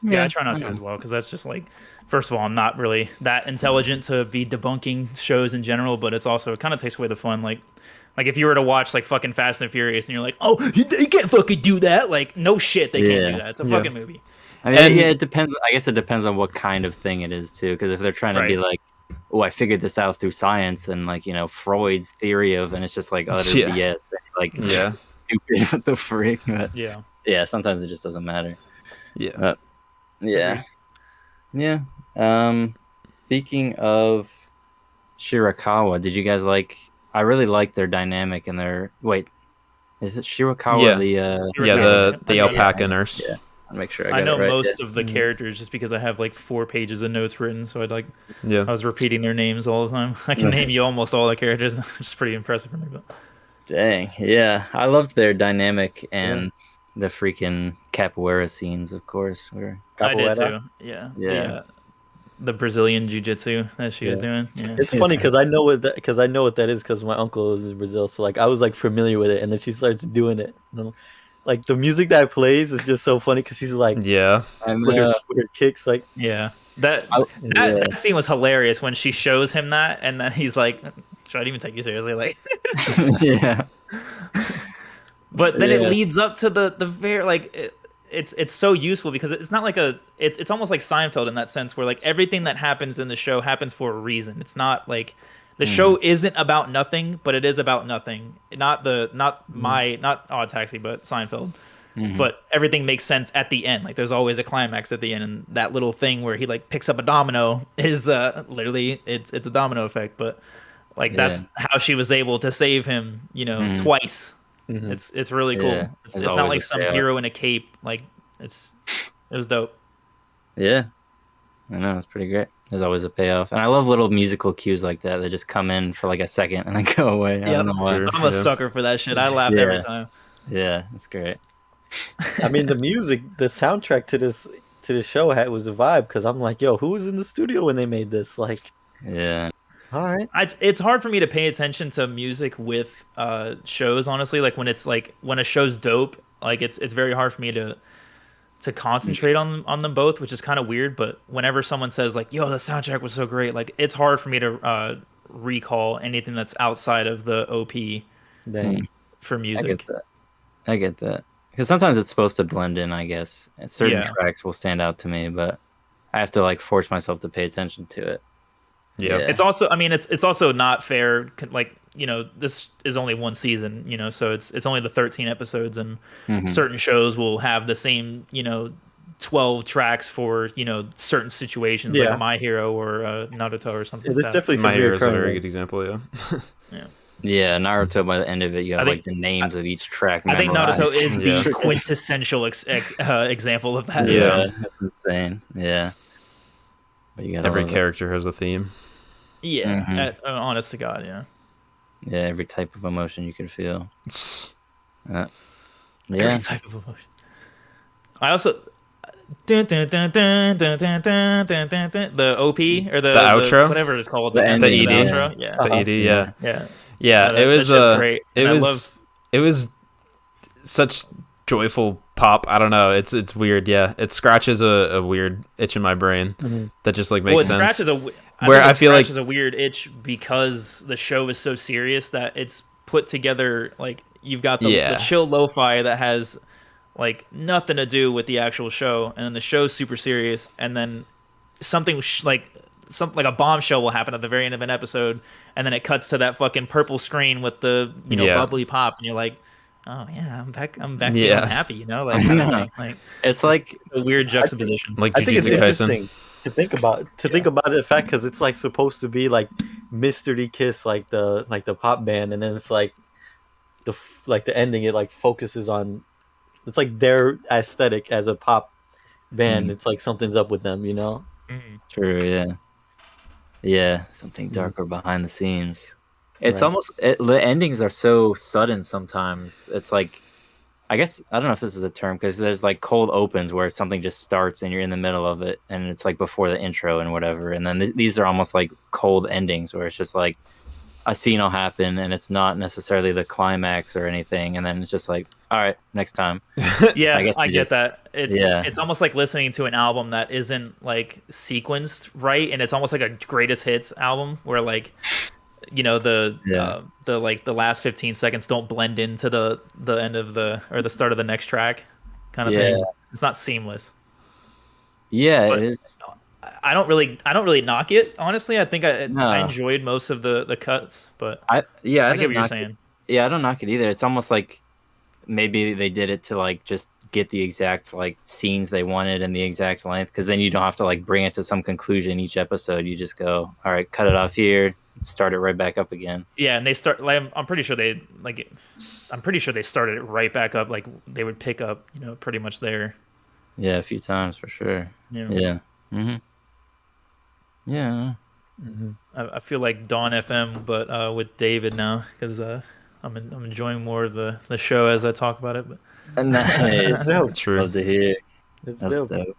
Yeah, I try not to as well, because that's just like, first of all, I'm not really that intelligent to be debunking shows in general, but it kind of takes away the fun. Like if you were to watch like fucking Fast and Furious and you're like, oh, they can't fucking do that. Like, no shit, they can't do that. It's a fucking movie. I mean, it depends. I guess it depends on what kind of thing it is too. Because if they're trying to be like, oh, I figured this out through science and like Freud's theory of, and it's just like utter BS. Like, stupid. What the freak? But, yeah. Sometimes it just doesn't matter. Yeah. Yeah. Speaking of Shirakawa, did you guys like? I really like their dynamic and their. Wait, is it Shirakawa? The alpaca nurse. Yeah, I'll make sure I know it right. most of the characters just because I have like 4 pages of notes written, so I Yeah. was repeating their names all the time. I can name you almost all the characters, which is pretty impressive for me. But Dang, yeah, I loved their dynamic and the freaking capoeira scenes, of course. I did too. Yeah. The Brazilian jiu-jitsu that she was doing. Yeah. It's funny because I know what that is because my uncle is in Brazil, so like I was like familiar with it, and then she starts doing it. Like the music that plays is just so funny because she's like, And with her kicks, like that scene was hilarious when she shows him that, and then he's like, "Should I even take you seriously?" Like, yeah. But then it leads up to the very like. It's so useful because it's not like it's almost like Seinfeld in that sense where like everything that happens in the show happens for a reason. It's not like the show isn't about nothing, but it is about nothing. Not Oddtaxi, but Seinfeld. But everything makes sense at the end. Like there's always a climax at the end, and that little thing where he like picks up a domino is literally it's a domino effect. But Like that's how she was able to save him, twice. Mhm. It's really cool. Yeah. It's There's not always like a some payoff. hero in a cape. Like it was dope. Yeah. I know, it's pretty great. There's always a payoff. And I love little musical cues like that. They just come in for like a second and then go away. I don't know why. Sure. I'm a Yeah. sucker for that shit. I laugh every time. Yeah, it's great. I mean, the music, the soundtrack to this show was a vibe because I'm like, yo, who was in the studio when they made this? Like, Yeah. all right. It's hard for me to pay attention to music with shows, honestly. Like when a show's dope, like it's very hard for me to concentrate on them both, which is kind of weird. But whenever someone says like, "Yo, the soundtrack was so great," like it's hard for me to recall anything that's outside of the OP Dang. for music. I get that. Because sometimes it's supposed to blend in, I guess. And certain Yeah. tracks will stand out to me, but I have to like force myself to pay attention to it. Yeah. It's also, I mean, it's also not fair. Like, this is only one season, so it's only the 13 episodes, and certain shows will have the same, 12 tracks for, certain situations, like Yeah. a My Hero or Naruto or something. Yeah, there's like that. definitely some My Hero is a reoccurring very ones. good example. Yeah. Yeah, Naruto, by the end of it, you have think- like the names of each track. I think memorized. Naruto is the Yeah. quintessential example of that. Yeah. That's insane. Yeah. But you gotta Every love it. character has a theme. Yeah, honest to God, yeah. Yeah, every type of emotion you can feel. Every Yeah. type of emotion. I also the OP or the outro? whatever it's called, The end, ending, the yeah. outro, yeah, The ED, yeah. yeah. Yeah, That it was shit's great. it And I was such joyful pop. I don't know. It's weird. Yeah, it scratches a weird itch in my brain that just like makes Well, it sense. scratches Where I feel like- scratches a weird itch because the show is so serious that it's put together. Like you've got the chill lo-fi that has like nothing to do with the actual show, and then the show's super serious, and then something like a bombshell will happen at the very end of an episode, and then it cuts to that fucking purple screen with the bubbly pop, and you're like, oh yeah, I'm back Yeah. feeling happy, like kind of thing. Like It's like a weird juxtaposition. Like I think it's Jujutsu Kaisen. interesting to think about the fact because it's like supposed to be like Mr. D Kiss, like the pop band, and then it's like the ending. It like focuses on it's like their aesthetic as a pop band. It's like something's up with them, true, yeah. Yeah, something darker behind the scenes. It's Right. almost the endings are so sudden sometimes. It's like I guess I don't know if this is a term because there's like cold opens where something just starts and you're in the middle of it and it's like before the intro and whatever. And then these are almost like cold endings where it's just like a scene will happen and it's not necessarily the climax or anything, and then it's just like, all right, next time. Yeah, I guess I we get just- that. It's yeah. it's almost like listening to an album that isn't like sequenced right, and it's almost like a greatest hits album where like the last 15 seconds don't blend into the end of the start of the next track kind of thing. Yeah. It's not seamless. Yeah, But- it is. I don't really knock it, honestly. I think I No. enjoyed most of the cuts, but I I get didn't what you're knock it. saying. Yeah, I don't knock it either. It's almost like maybe they did it to like just get the exact like scenes they wanted and the exact length, because then you don't have to like bring it to some conclusion each episode. You just go, all right, cut it off here, start it right back up again. Yeah, and they start. Like, I'm pretty sure they started it right back up. Like they would pick up, pretty much there. Yeah, a few times for sure. Yeah. Yeah. Mm-hmm. Yeah. I feel like Dawn FM, but with David now, because I'm enjoying more of the show as I talk about it. But Nice. dope. True. Love to hear. It's That's dope. dope.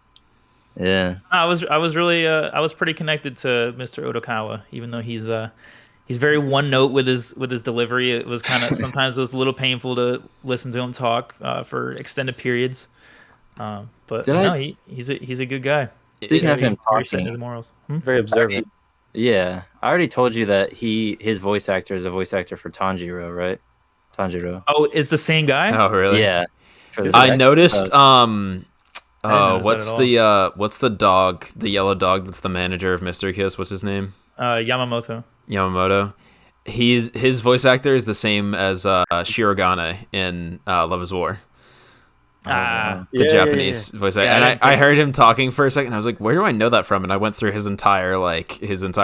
Yeah. I was really I was pretty connected to Mr. Otokawa, even though he's very one note with his delivery. It was kind of sometimes it was a little painful to listen to him talk for extended periods. But he's a good guy. Speaking of him Very set in his talking, morals. Very observant. yeah, I already told you that his voice actor is a voice actor for Tanjiro, right? Tanjiro. Oh, is the same guy? Oh, really? Yeah. For the I second noticed. notice that What's the dog? The yellow dog that's the manager of Mystery Kiss. What's his name? Yamamoto. Yamamoto. His voice actor is the same as Shirogane in Love Is War. Ah, the Yeah, Japanese voice actor. Yeah, I And didn't I think- heard him talking for a second. I was like, where do I know that from? And I went through his entire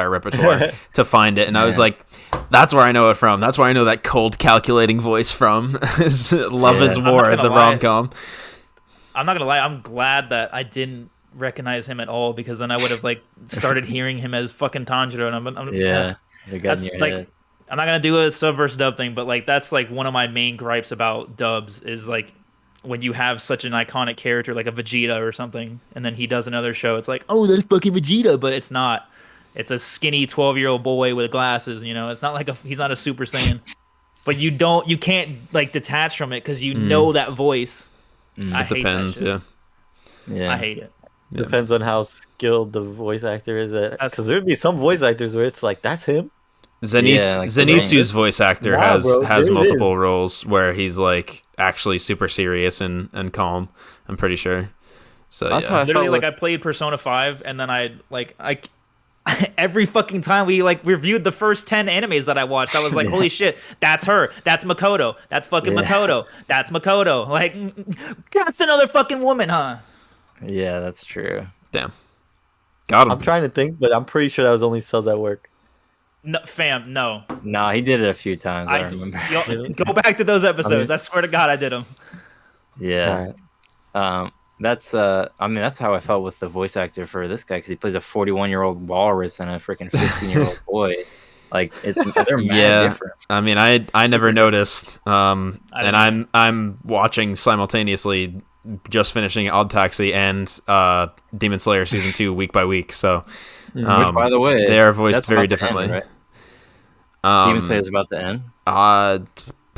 repertoire to find it. And I was Yeah. like, that's where I know it from. That's where I know that cold, calculating voice from. Love Yeah. is I'm not War, gonna the lie. rom-com. I'm not gonna lie. I'm glad that I didn't recognize him at all because then I would have like started hearing him as fucking Tanjiro, and I'm Yeah, they got in That's your like head. I'm not gonna do a sub versus dub thing, but like that's like one of my main gripes about dubs is like when you have such an iconic character like a Vegeta or something, and then he does another show, it's like, oh, that's fucking Vegeta, but it's not. It's a skinny 12-year-old boy with glasses. You know, it's not like he's not a Super Saiyan, but you can't like detach from it because you know that voice. I It hate depends, that shit. yeah. Yeah, I hate it. Yeah. Depends on how skilled the voice actor is at. That's- Because there'd be some voice actors where it's like, that's him. Zenitsu's like the range. Zenitsu's voice actor Nah, has bro, has there it multiple is. roles where he's like actually super serious and calm. I'm pretty sure. So That's yeah. how I Literally, felt like with- I played Persona 5, and then I every fucking time we like reviewed the first 10 animes that I watched, I was like, holy shit, that's her, that's Makoto, that's fucking Yeah. Makoto, that's Makoto. Like, that's another fucking woman, huh? yeah, that's true. Damn. Got him. I'm trying to think, but I'm pretty sure that was only cells at work. No, fam, no. No, he did it a few times. I remember. Go back to those episodes. I, mean- swear to God, I did them. Yeah. Alright. That's that's how I felt with the voice actor for this guy because he plays a 41-year-old walrus and a freaking 15-year-old boy. Like they're mad Yeah. different. I mean, I never noticed. And didn't. I'm watching simultaneously, just finishing Oddtaxi and Demon Slayer season 2 week by week. So Which, by the way, they are voiced that's very about to end, differently. right? Demon Slayer's about to end.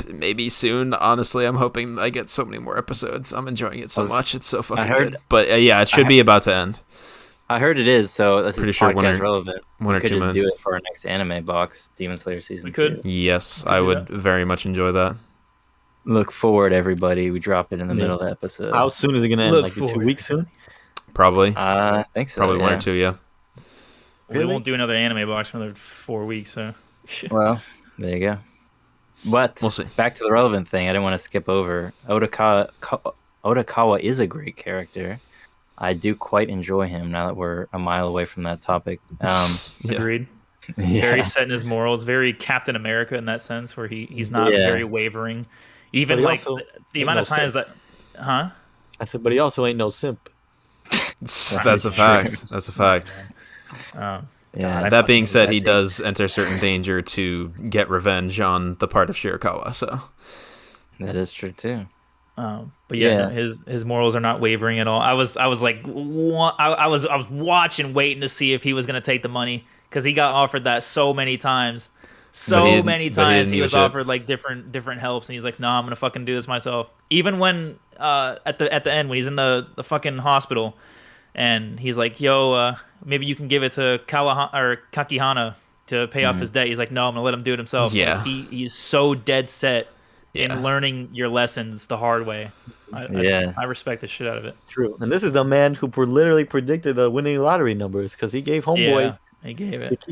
Maybe soon. Honestly, I'm hoping I get so many more episodes. I'm enjoying it so much. It's so fucking heard- good. But yeah, it should be about to end. I heard it is, so this Pretty is sure podcast one or- relevant. one or we could two just months. do it for our next anime box, Demon Slayer season We could. 2. Yes, could I do would very much enjoy that. Look forward, everybody. We drop it in the middle of the episode. How soon is it going to end? Look Like in 2 forward. weeks soon? Probably. I think so. Probably one yeah. or two, yeah. We Really? won't do another anime box for another 4 weeks. So Well, there you go. But We'll see. back to the relevant thing. I didn't want to skip over. Otakawa is a great character. I do quite enjoy him now that we're a mile away from that topic. Yeah. agreed. Yeah. Very set in his morals. Very Captain America in that sense, where he's not Yeah. very wavering. Even But he like also the ain't amount of no times that, huh? I said, but he also ain't no simp. That's a fact. That's a fact. Yeah. God, I That being fucking said, hate he that does enter certain danger to get revenge on the part of Shirakawa. So That is true too. But yeah, Yeah. no, his morals are not wavering at all. I was like, I was watching, waiting to see if he was gonna take the money because he got offered that so many times, But he didn't- many but he times didn't he give a was shit. offered like different helps, and he's like, no, I'm gonna fucking do this myself. Even when at the end when he's in the fucking hospital, and he's like, yo, maybe you can give it to Kakihana to pay off his debt. He's like, no, I'm gonna let him do it himself. Yeah. Like, he's so dead set Yeah. in learning your lessons the hard way. I respect the shit out of it. True. And this is a man who literally predicted the winning lottery numbers because he gave Homeboy. Yeah, he gave it.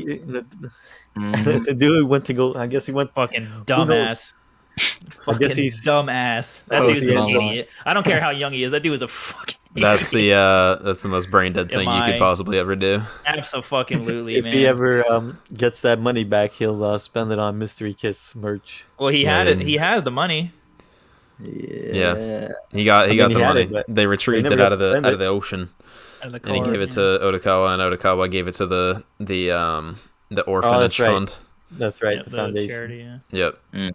Mhm. The dude went to go. I guess he went. Fucking knows? dumbass. I guess Fucking he's- dumbass. That Oh, dude's an yeah. idiot. I don't care how young he is. That dude is a fucking that's idiot. the most brain dead Am thing you could I- possibly ever do. Absolutely, If man. he ever gets that money back, he'll spend it on Mystery Kiss merch. Well, he had it. Man. He has the money. Yeah. He got mean, the he had money. it, but They retrieved never it got out of to spend the ocean, And, the and he car, gave it yeah. to Otokawa, and Otokawa gave it to the orphanage right. fund. That's right. Yeah, the the foundation. charity. Yeah. Yep.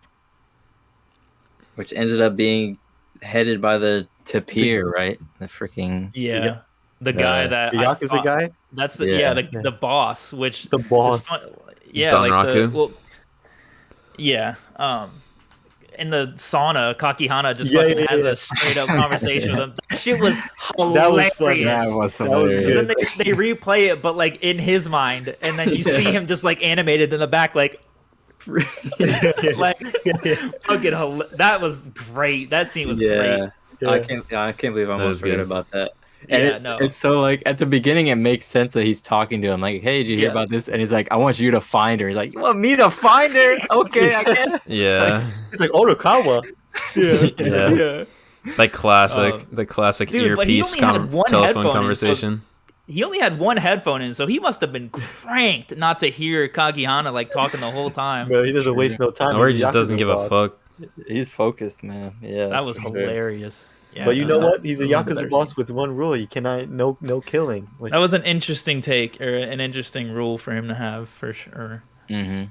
Which ended up being headed by the Tapir, right? The freaking Yeah. Yeah. The guy that The I Yakuza fought- guy, That's the Yeah. the boss, which the is boss. fun- yeah, like the, Danraku? well, yeah. In the sauna, Kakihana just Yeah, fucking yeah, has yeah. a straight up conversation with him. That shit was That was funny. hilarious. was That was Because good. then they replay it, but like in his mind, and then you see him just like animated in the back, like like fucking. That was great. That scene was great. Yeah. I can't believe I That almost is forgot good. about that. And Yeah, it's so like at the beginning it makes sense that he's talking to him like, hey, did you hear Yeah. about this? And he's like, I want you to find her. He's like, you want me to find her? Okay, I guess. Yeah. It's like Otokawa. Yeah, Yeah. yeah. Like the classic dude, but he earpiece only had one telephone headphone in, so conversation. he only had one headphone in, so he must have been cranked not to hear Kagihana like talking the whole time. Bro, he doesn't waste no time. Or he He's a just doesn't Yakuza give a boss. fuck. He's focused, man. Yeah, That that's was for sure. hilarious. Yeah, But you know what? He's a one of the Yakuza better boss scenes. with one rule: you cannot no killing. Which, That was an interesting take or an interesting rule for him to have for sure. Mm-hmm.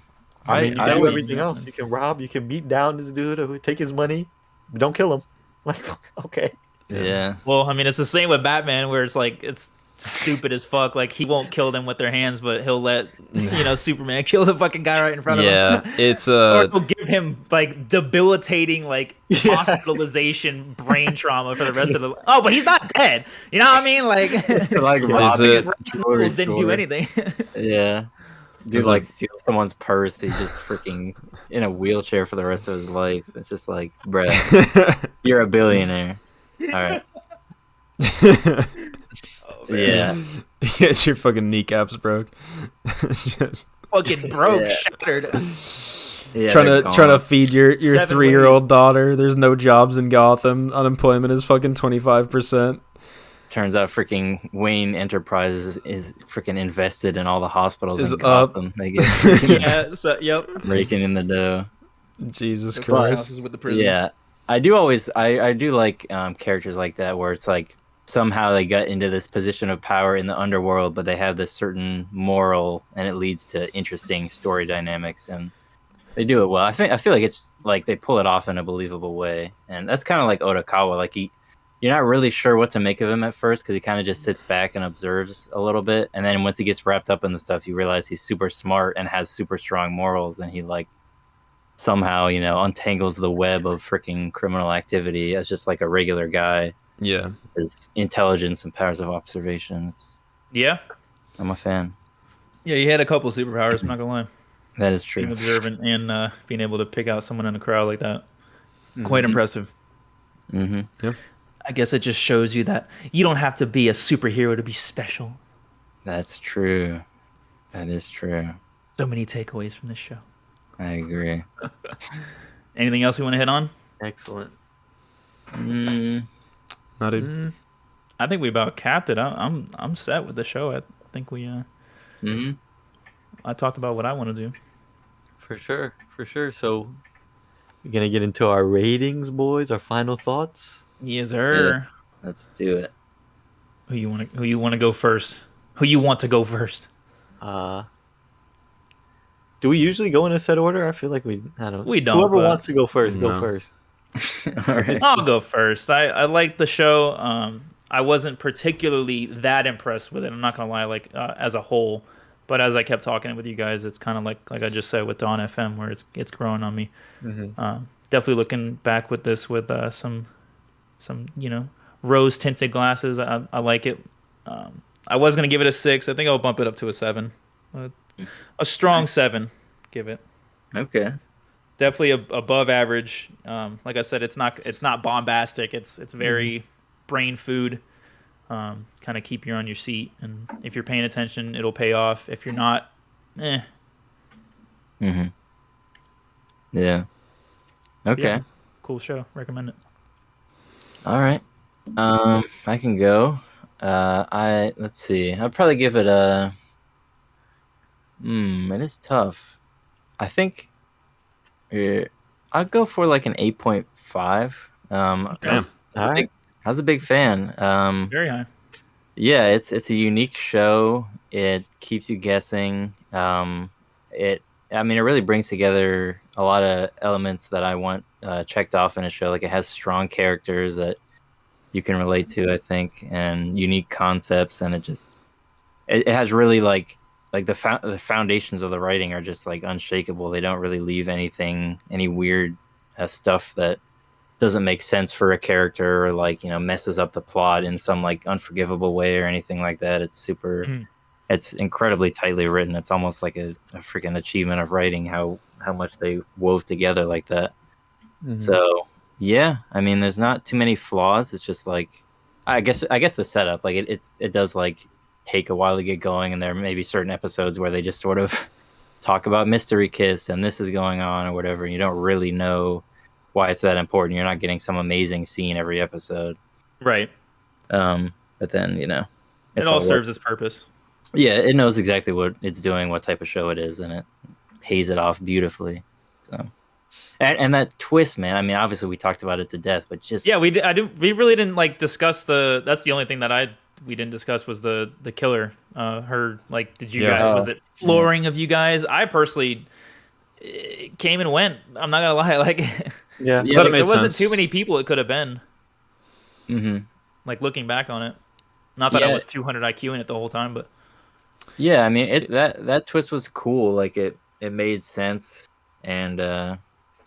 I mean, you can do always everything listen. else. You can rob, you can beat down this dude, or take his money, but don't kill him. Like, okay. Yeah. Well, I mean, it's the same with Batman, where it's like it's stupid as fuck. Like he won't kill them with their hands, but he'll let Superman kill the fucking guy right in front of him. Yeah, it's Or he'll give him like debilitating, like Yeah. hospitalization, brain trauma for the rest of the. Oh, but he's not dead. You know what I mean? Like, Like There's robbing a- a jewelry Knuckles didn't do store. anything. Yeah. Dude There's like a- steals someone's purse. He's just freaking in a wheelchair for the rest of his life. It's just like, bruh, you're a billionaire. All right. Yeah. Yes, your fucking kneecaps broke. Just Fucking broke, Yeah. shattered. Yeah, trying they're to gone. feed your 7 3-year-old daughter. There's no jobs in Gotham. Unemployment is fucking 25%. Turns out freaking Wayne Enterprises is freaking invested in all the hospitals Is in up. Gotham. They get Yeah. So, yep. raking in the dough. Jesus The Christ. houses with the prisons. Yeah, I do always I do like characters like that where it's like somehow they got into this position of power in the underworld, but they have this certain moral, and it leads to interesting story dynamics, and they do it well. I feel like it's like they pull it off in a believable way, and that's kind of like Otokawa. Like you're not really sure what to make of him at first because he kind of just sits back and observes a little bit, and then once he gets wrapped up in the stuff, you realize he's super smart and has super strong morals, and he like somehow untangles the web of freaking criminal activity as just like a regular guy. Yeah. His intelligence and powers of observation. Yeah. I'm a fan. Yeah. He had a couple superpowers. I'm not gonna lie. That is Being true. observant and being able to pick out someone in a crowd like that. Quite impressive. Mm-hmm. I guess it just shows you that you don't have to be a superhero to be special. That's true. That is true. So many takeaways from this show. I agree. Anything else we want to hit on? Excellent. Mm, Not dude. I think we about capped it. I'm set with the show. I think hmm I talked about what I want to do. For sure. For sure. So, we're going to get into our ratings, boys, our final thoughts. Yes, sir. Let's do it. Who you want to go first? Who you want to go first? Do we usually go in a set order? I feel like We don't, Whoever but- wants to go first, go No. first. All right. I'll go first. I liked the show. I wasn't particularly that impressed with it. I'm not gonna lie, like as a whole. But as I kept talking with you guys, it's kind of like I just said with Dawn FM, where it's growing on me. Definitely looking back with this with some rose tinted glasses. I like it. I was gonna give it a 6. I think I'll bump it up to a 7. A strong 7. Give it. Okay. Definitely above average. Like I said, it's not bombastic. It's very brain food. Kind of keep you on your seat, and if you're paying attention, it'll pay off. If you're not, Mm-hmm. Yeah. Okay. Yeah. Cool show. Recommend it. All right. I can go. Let's see. I'll probably give it a. It is tough. I think. I'll go for like an 8.5. Damn. All right. I was a big fan. Very high. Yeah, it's a unique show. It keeps you guessing. It really brings together a lot of elements that I want checked off in a show. Like it has strong characters that you can relate to, I think, and unique concepts, and it has really like the foundations of the writing are just like unshakable. They don't really leave any weird stuff that doesn't make sense for a character or like messes up the plot in some like unforgivable way or anything like that. It's super it's incredibly tightly written. It's almost like a freaking achievement of writing how much they wove together like that. So yeah, there's not too many flaws. It's just like I guess the setup, like it does like take a while to get going, and there may be certain episodes where they just sort of talk about Mystery Kiss and this is going on or whatever, and you don't really know why it's that important. You're not getting some amazing scene every episode. Right. But then It it's all serves its purpose. Yeah, it knows exactly what it's doing, what type of show it is, and it pays it off beautifully. So, and that twist, man. I mean, obviously we talked about it to death, but just Yeah, we really didn't like discuss the. That's the only thing that we didn't discuss was the killer. Her like, did you guys? Was it flooring of you guys? I personally it came and went. I'm not gonna lie, like Yeah, I thought it made there wasn't sense. too many people it could have been. Mm-hmm. Like looking back on it, not that I Yeah. was 200 IQ in it the whole time, but Yeah, I mean that twist was cool. Like it made sense, and it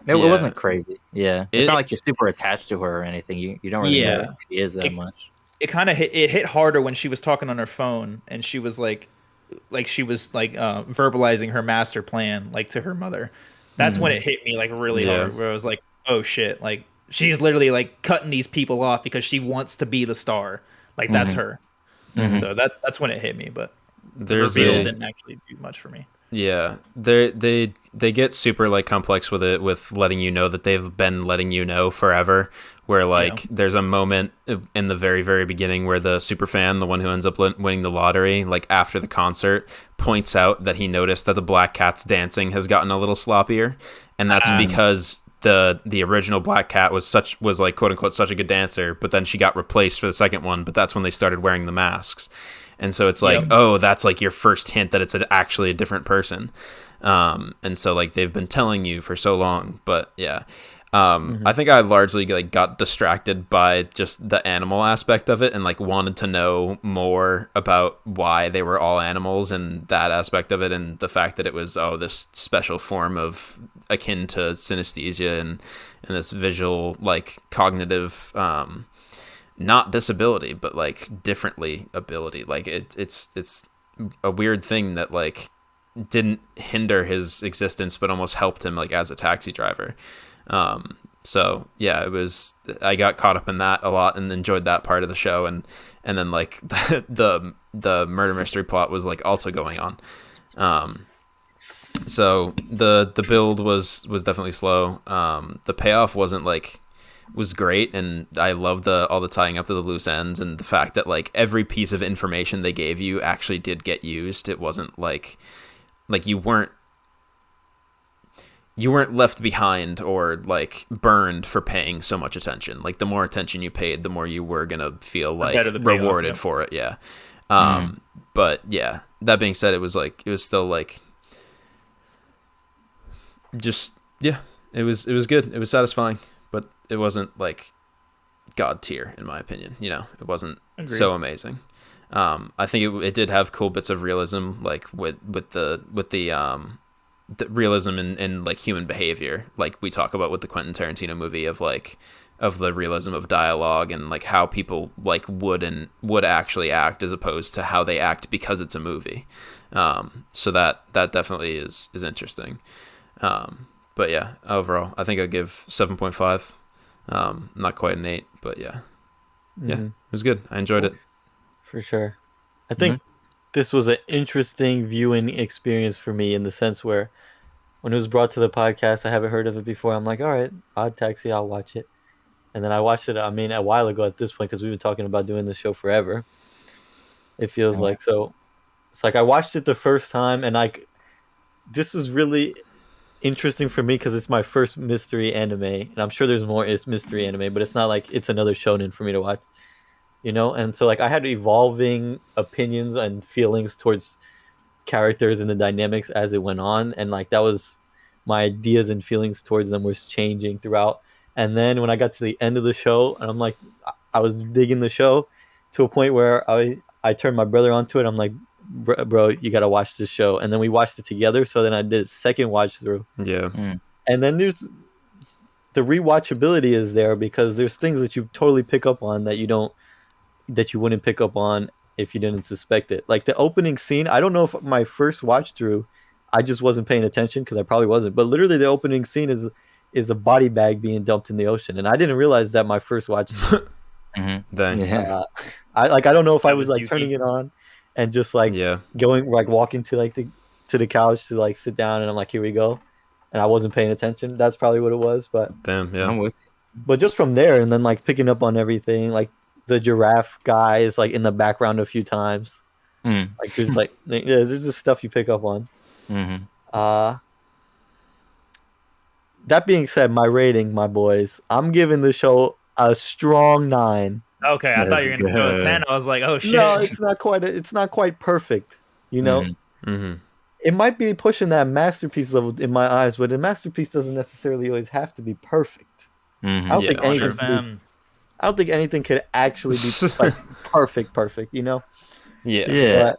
Yeah. wasn't crazy. Yeah, it's It- not like you're super attached to her or anything. You don't really know Yeah. who she is that It- much. it kind of hit harder when she was talking on her phone and she was like verbalizing her master plan like to her mother. That's when it hit me like really Yeah. hard, where I was like, oh shit, like she's literally like cutting these people off because she wants to be the star. Like that's her. So that's when it hit me, but There's reveal a, didn't actually do much for me. yeah, they get super like complex with it, with letting you know that they've been letting you know forever. Where like there's a moment in the very very beginning where the super fan, the one who ends up winning the lottery, like after the concert, points out that he noticed that the black cat's dancing has gotten a little sloppier, and that's because the original black cat was like quote unquote such a good dancer, but then she got replaced for the second one. But that's when they started wearing the masks. And so it's like, oh, that's like your first hint that it's actually a different person. And so like they've been telling you for so long, but yeah. I think I largely like got distracted by just the animal aspect of it and like wanted to know more about why they were all animals and that aspect of it, and the fact that it was this special form of akin to synesthesia and this visual like cognitive not disability, but like differently ability. Like it's a weird thing that like didn't hinder his existence, but almost helped him like as a taxi driver. So yeah, I got caught up in that a lot and enjoyed that part of the show. And then like the murder mystery plot was like also going on. So the build was definitely slow. The payoff was great, and I love all the tying up to the loose ends and the fact that like every piece of information they gave you actually did get used. It wasn't like you weren't left behind or like burned for paying so much attention. Like the more attention you paid, the more you were gonna feel like rewarded for it. Yeah. But yeah, that being said, it was still like just it was good. It was satisfying, but it wasn't like god tier in my opinion. It wasn't so amazing. I think it did have cool bits of realism, like with the realism in like human behavior, like we talk about with the Quentin Tarantino movie of the realism of dialogue and like how people like would actually act as opposed to how they act because it's a movie. So that definitely is interesting. But yeah, overall, I think I'd give 7.5. Not quite an 8, but yeah, it was good. I enjoyed it for sure. I think this was an interesting viewing experience for me in the sense where when it was brought to the podcast, I haven't heard of it before. I'm like, all right, Oddtaxi, I'll watch it. And then I watched it, a while ago at this point, because we've been talking about doing this show forever. It feels like. So it's like I watched it the first time, and this was really interesting for me because it's my first mystery anime. And I'm sure there's more mystery anime, but it's not like it's another shonen for me to watch. And so like I had evolving opinions and feelings towards characters and the dynamics as it went on, and like that was my ideas and feelings towards them was changing throughout. And then when I got to the end of the show, and I'm like, I was digging the show to a point where I turned my brother onto it. I'm like, bro, you gotta watch this show. And then we watched it together. So then I did a second watch through. And then there's the rewatchability is there because there's things that you totally pick up on that you wouldn't pick up on if you didn't suspect it. Like the opening scene, I don't know if my first watch through, I just wasn't paying attention because I probably wasn't. But literally the opening scene is a body bag being dumped in the ocean. And I didn't realize that my first watch through. Then I don't know if I was like Yuki. turning it on and just like going like walking to like to the couch to like sit down and I'm like, here we go. and I wasn't paying attention. That's probably what it was. But Damn, yeah. I'm with just from there, and then like picking up on everything, like the giraffe guy is like in the background a few times. you. Like there's just stuff you pick up on. Mm-hmm. That being said, my rating, my boys, I'm giving the show a strong 9. Okay, I thought you were That's gonna go good. 10. I was like, oh shit. No, it's not quite perfect. You know, Mm-hmm. it might be pushing that masterpiece level in my eyes, but a masterpiece doesn't necessarily always have to be perfect. Mm-hmm. I don't Yeah, think sure. anything. Fam. I don't think anything could actually be like perfect. You know. Yeah. Yeah. But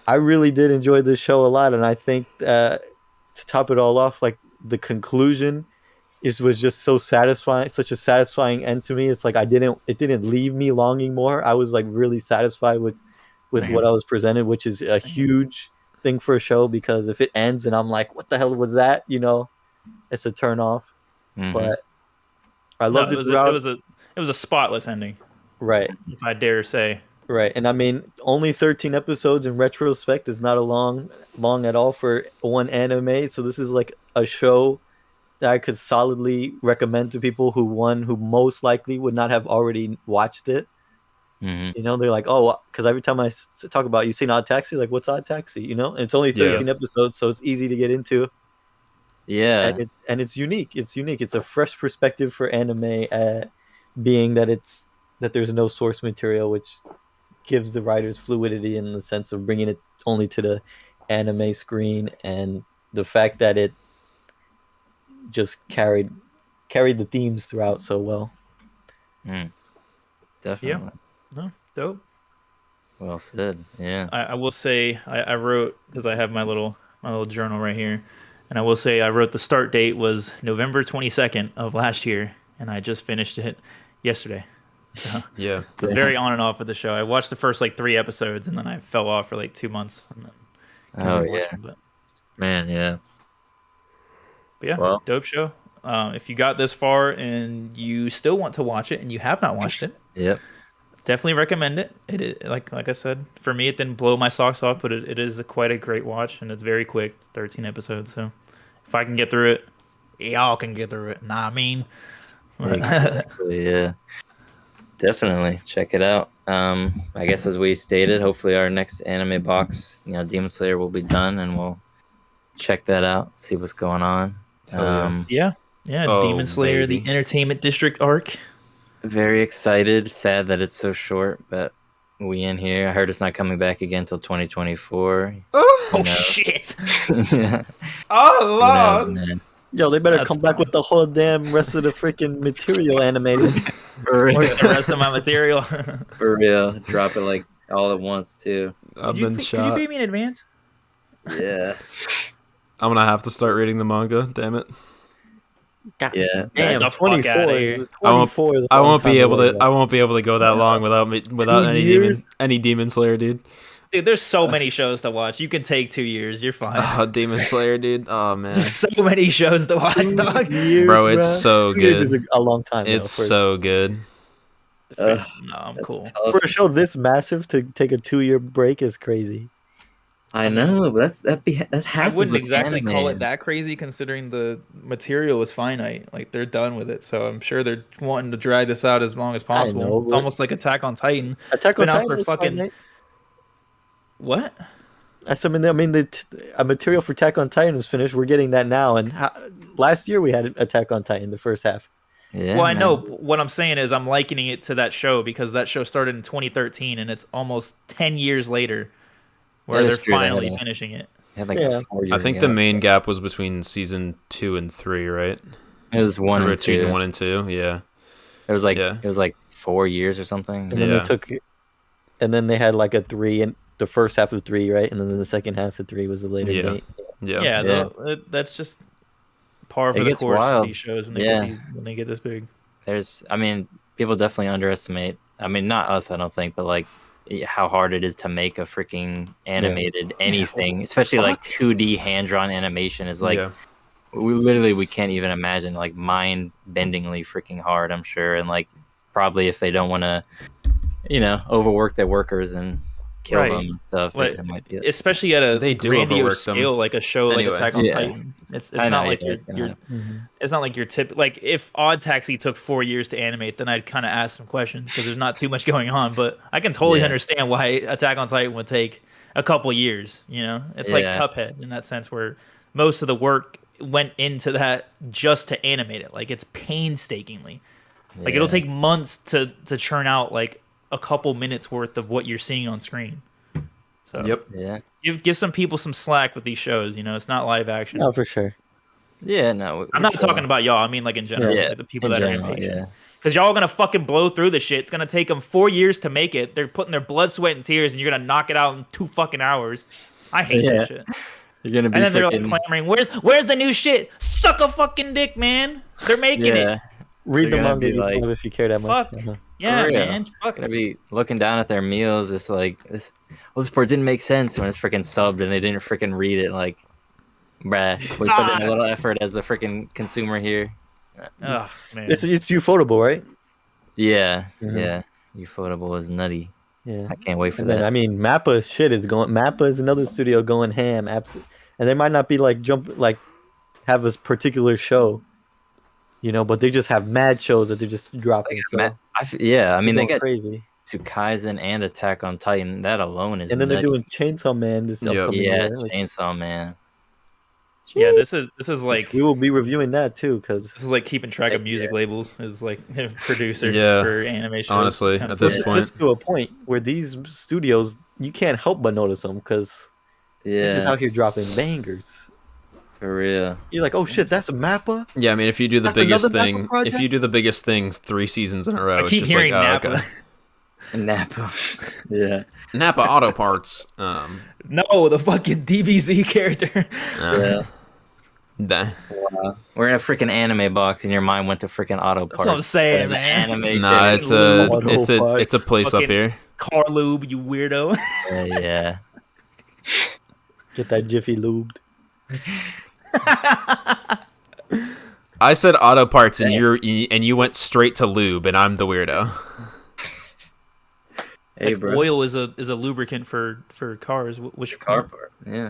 I really did enjoy this show a lot, and I think to top it all off, like the conclusion was just so satisfying, such a satisfying end to me. It's like it didn't leave me longing more. I was like really satisfied with Same. what I was presented, which is a huge thing for a show, because if it ends and I'm like, what the hell was that? You know, it's a turn off. Mhm. But I No, loved it it was throughout. it was a spotless ending, Right. if I dare say. Right, and I mean, only 13 episodes in retrospect is not a long at all for one anime. So this is like a show that I could solidly recommend to people who most likely would not have already watched it. Mhm. You know, they're like, oh, because every time I talk about, you seen Oddtaxi, like, what's Oddtaxi? You know, and it's only 13 episodes, so it's easy to get into, Yeah. and it's unique. It's unique. It's a fresh perspective for anime, being that there's no source material, which gives the writers fluidity in the sense of bringing it only to the anime screen, and the fact that it just carried the themes throughout so well. Definitely. No, dope. Well said. Yeah. I will say I wrote, because I have my little journal right here, and I will say I wrote the start date was November 22nd of last year, and I just finished it yesterday. So Yeah. I was very on and off with the show. I watched the first like 3 episodes, and then I fell off for like 2 months. And then Oh kept yeah. watching, but Man, yeah. yeah, Well. dope show. If you got this far and you still want to watch it and you have not watched it, Yep. definitely recommend it. It is, like I said, for me it didn't blow my socks off, but it is quite a great watch, and it's very quick. It's 13 episodes, so if I can get through it, y'all can get through it. Nah, I mean, Exactly, yeah. Definitely check it out. I guess as we stated, hopefully our next anime box, Demon Slayer will be done, and we'll check that out, see what's going on. Hell yeah. yeah, Oh, Demon Slayer, baby. the Entertainment District arc. Very excited. Sad that it's so short, but we in here. I heard it's not coming back again until 2024. Oh know. shit! Yeah. Oh, Who knows, man? Yo, they better That's come back fine. with the whole damn rest of the freaking material animated. For real. Where's the rest of my material? For real. Drop it like all at once too. I've Could you been pay shot. me in advance? Yeah. I'm gonna have to start reading the manga. Damn it. Yeah. Damn, the fuck 24. outta here. 24 is a I long won't time be able away, to. bro. I won't be able to go that long without any years? Demon Slayer, dude. Dude, there's so many shows to watch. You can take 2 years. You're fine. Oh, Demon Slayer, dude. Oh man, There's so many shows to watch, dog. 2 years, bro, it's bruh. so 2 years is good. a long time. though, It's for, so good. No, I'm That's cool. tough. for a show this massive to take a 2-year break is crazy. I know, but that I happens. wouldn't with exactly call it anime. that crazy, considering the material is finite. Like, they're done with it, so I'm sure they're wanting to drag this out as long as possible. know, It's but- almost like Attack on Titan. Attack on been out Titan for was fucking- finite. What? I mean, the material for Attack on Titan is finished. We're getting that now, and last year we had Attack on Titan the first half. Yeah, Well, I man. know. What I'm saying is I'm likening it to that show, because that show started in 2013, and it's almost 10 years later where That they're is true, they had finally a- finishing it. Had like Yeah. a 4-year I think the gap. main gap was between season 2 and 3, right? It was one Or and two. 1 and 2. Yeah. It was like Yeah. it was like 4 years or something. And then Yeah. and then they had like a 3, and the first half of 3, right? And then the second half of 3 was a later Yeah. date. Yeah. Yeah, that's just par for It the gets course for wild. these shows when they Yeah. when they get this big. I mean, people definitely underestimate. I mean, not us, I don't think, but like how hard it is to make a freaking animated anything, especially like 2D hand drawn animation is like Yeah. we can't even imagine, like mind bendingly freaking hard, I'm sure, and like probably if they don't want to, overwork their workers and kill Right. them and stuff. But It might be, especially at a They do grandiose overwork them. scale, like a show like Anyway. Attack on Yeah. Titan. It's I not know, like yeah, it's gonna you're happen. it's not like your tip. Like if Oddtaxi took 4 years to animate, then I'd kind of ask some questions because there's not too much going on. But I can totally Yeah. understand why Attack on Titan would take a couple years. You know, it's like Yeah. Cuphead in that sense, where most of the work went into that just to animate it. Like it's painstakingly. Like it'll Yeah. take months to churn out like a couple minutes worth of what you're seeing on screen. So Yep. Yeah. give some people some slack with these shows. You know, it's not live action. No, for sure. Yeah, no. I'm not talking about y'all. I mean, like in general, Yeah, like the people in that are general, impatient. yeah. Because y'all are gonna fucking blow through the shit. It's gonna take them 4 years to make it. They're putting their blood, sweat, and tears, and you're gonna knock it out in 2 fucking hours. I hate Yeah. that shit. You're gonna be And then they're like freaking. clamoring, "Where's the new shit? Suck a fucking dick, man. They're making Yeah. it. Read They're the gonna manga be like, if you care that much. Fuck. Uh-huh. Yeah, For real. man. Fuck Gonna be looking down at their meals, just like this. Well, this part didn't make sense when it's freaking subbed and they didn't freaking read it. Like, bruh, we put in a little effort as the freaking consumer here. Oh man. It's Ufotable, right? Yeah, Mhm. yeah. Ufotable is nutty. Yeah. I can't wait for And then that. I mean, Mappa shit is going. Mappa is another studio going ham. And they might not be like have a particular show, you know, but they just have mad shows that they're just dropping. So Yeah, I mean they they're going got crazy. Tsukaizen and Attack on Titan. That alone is. And then they're nutty. doing Chainsaw Man this Yep. upcoming Yeah, year. Like, Chainsaw Man. Yeah, this is like we will be reviewing that too, because this is like keeping track of music labels is like producers Yeah, for animation. honestly, It's kind at of this funny. point- gets to a point where these studios you can't help but notice them because they're just Yeah, out here dropping bangers. for real. You're like, oh shit, that's a Mappa. Yeah, I mean, if you do the That's biggest another Napa thing, if project? you do the biggest things 3 seasons in a row, I it's keep just hearing like, oh, Napa. okay. Napa. Yeah. Napa Auto Parts. No, the fucking DBZ character. Yeah. Nah. Wow. We're in a freaking anime box, and your mind went to freaking auto parts. That's what I'm saying, An man. Anime Nah, thing. it's a place up Fucking- here. Car lube, you weirdo. Yeah. Get that Jiffy lubed. I said auto parts, and you went straight to lube, and I'm the weirdo. Hey, Like, bro. oil is a lubricant for cars. Which Car part. Yeah.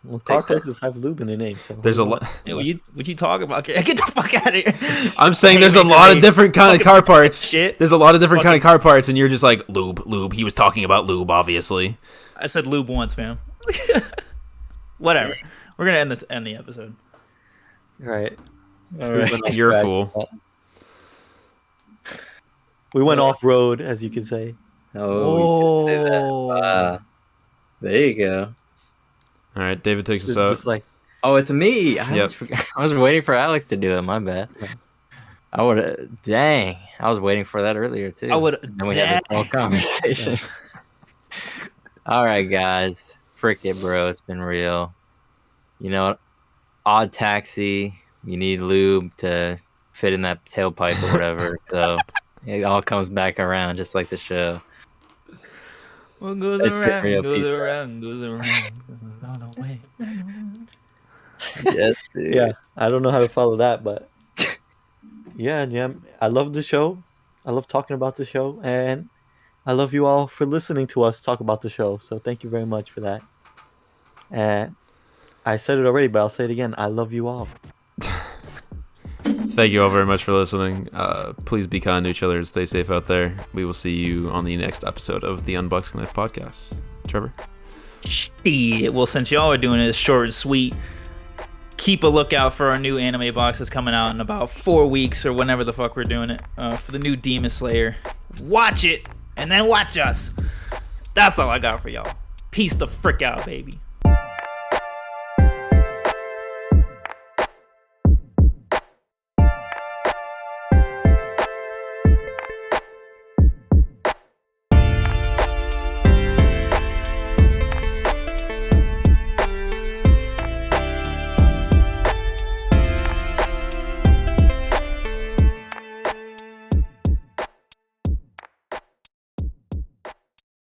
Well, car places have lube in their name. So There's a lot. Yeah, what you talking about? Get the fuck out of here. I'm saying there's a Hey, lot of hey, different kind of fucking car parts. shit. There's a lot of different kind of Fucking- car parts, and you're just like lube. He was talking about lube, obviously. I said lube once, fam. Whatever. We're gonna end the episode. right. All right. You're a fool. We went off road, as you could say. Oh, we did say that. Wow. There you go. All right, David takes us Just out. like Oh, it's me. Yep. I was waiting for Alex to do it. My bad. I would have. Dang. I was waiting for that earlier, too. I would. And we had this whole conversation. All right, guys. Frick it, bro. It's been real. You know, Oddtaxi. You need lube to fit in that tailpipe or whatever. So it all comes back around, just like the show. What goes It's been around, real. goes Peace, bro. around, goes around, goes on away. Yes, dude. yeah, I don't know how to follow that, but yeah, I love the show. I love talking about the show, and I love you all for listening to us talk about the show. So thank you very much for that. And I said it already, but I'll say it again. I love you all. Thank you all very much for listening. Please be kind to each other and stay safe out there. We will see you on the next episode of the Unboxing Life podcast. Trevor? Shit. Well, since y'all are doing it short and sweet, keep a lookout for our new anime box that's coming out in about 4 weeks or whenever the fuck we're doing it for the new Demon Slayer. Watch it and then watch us. That's all I got for y'all. Peace the frick out, baby.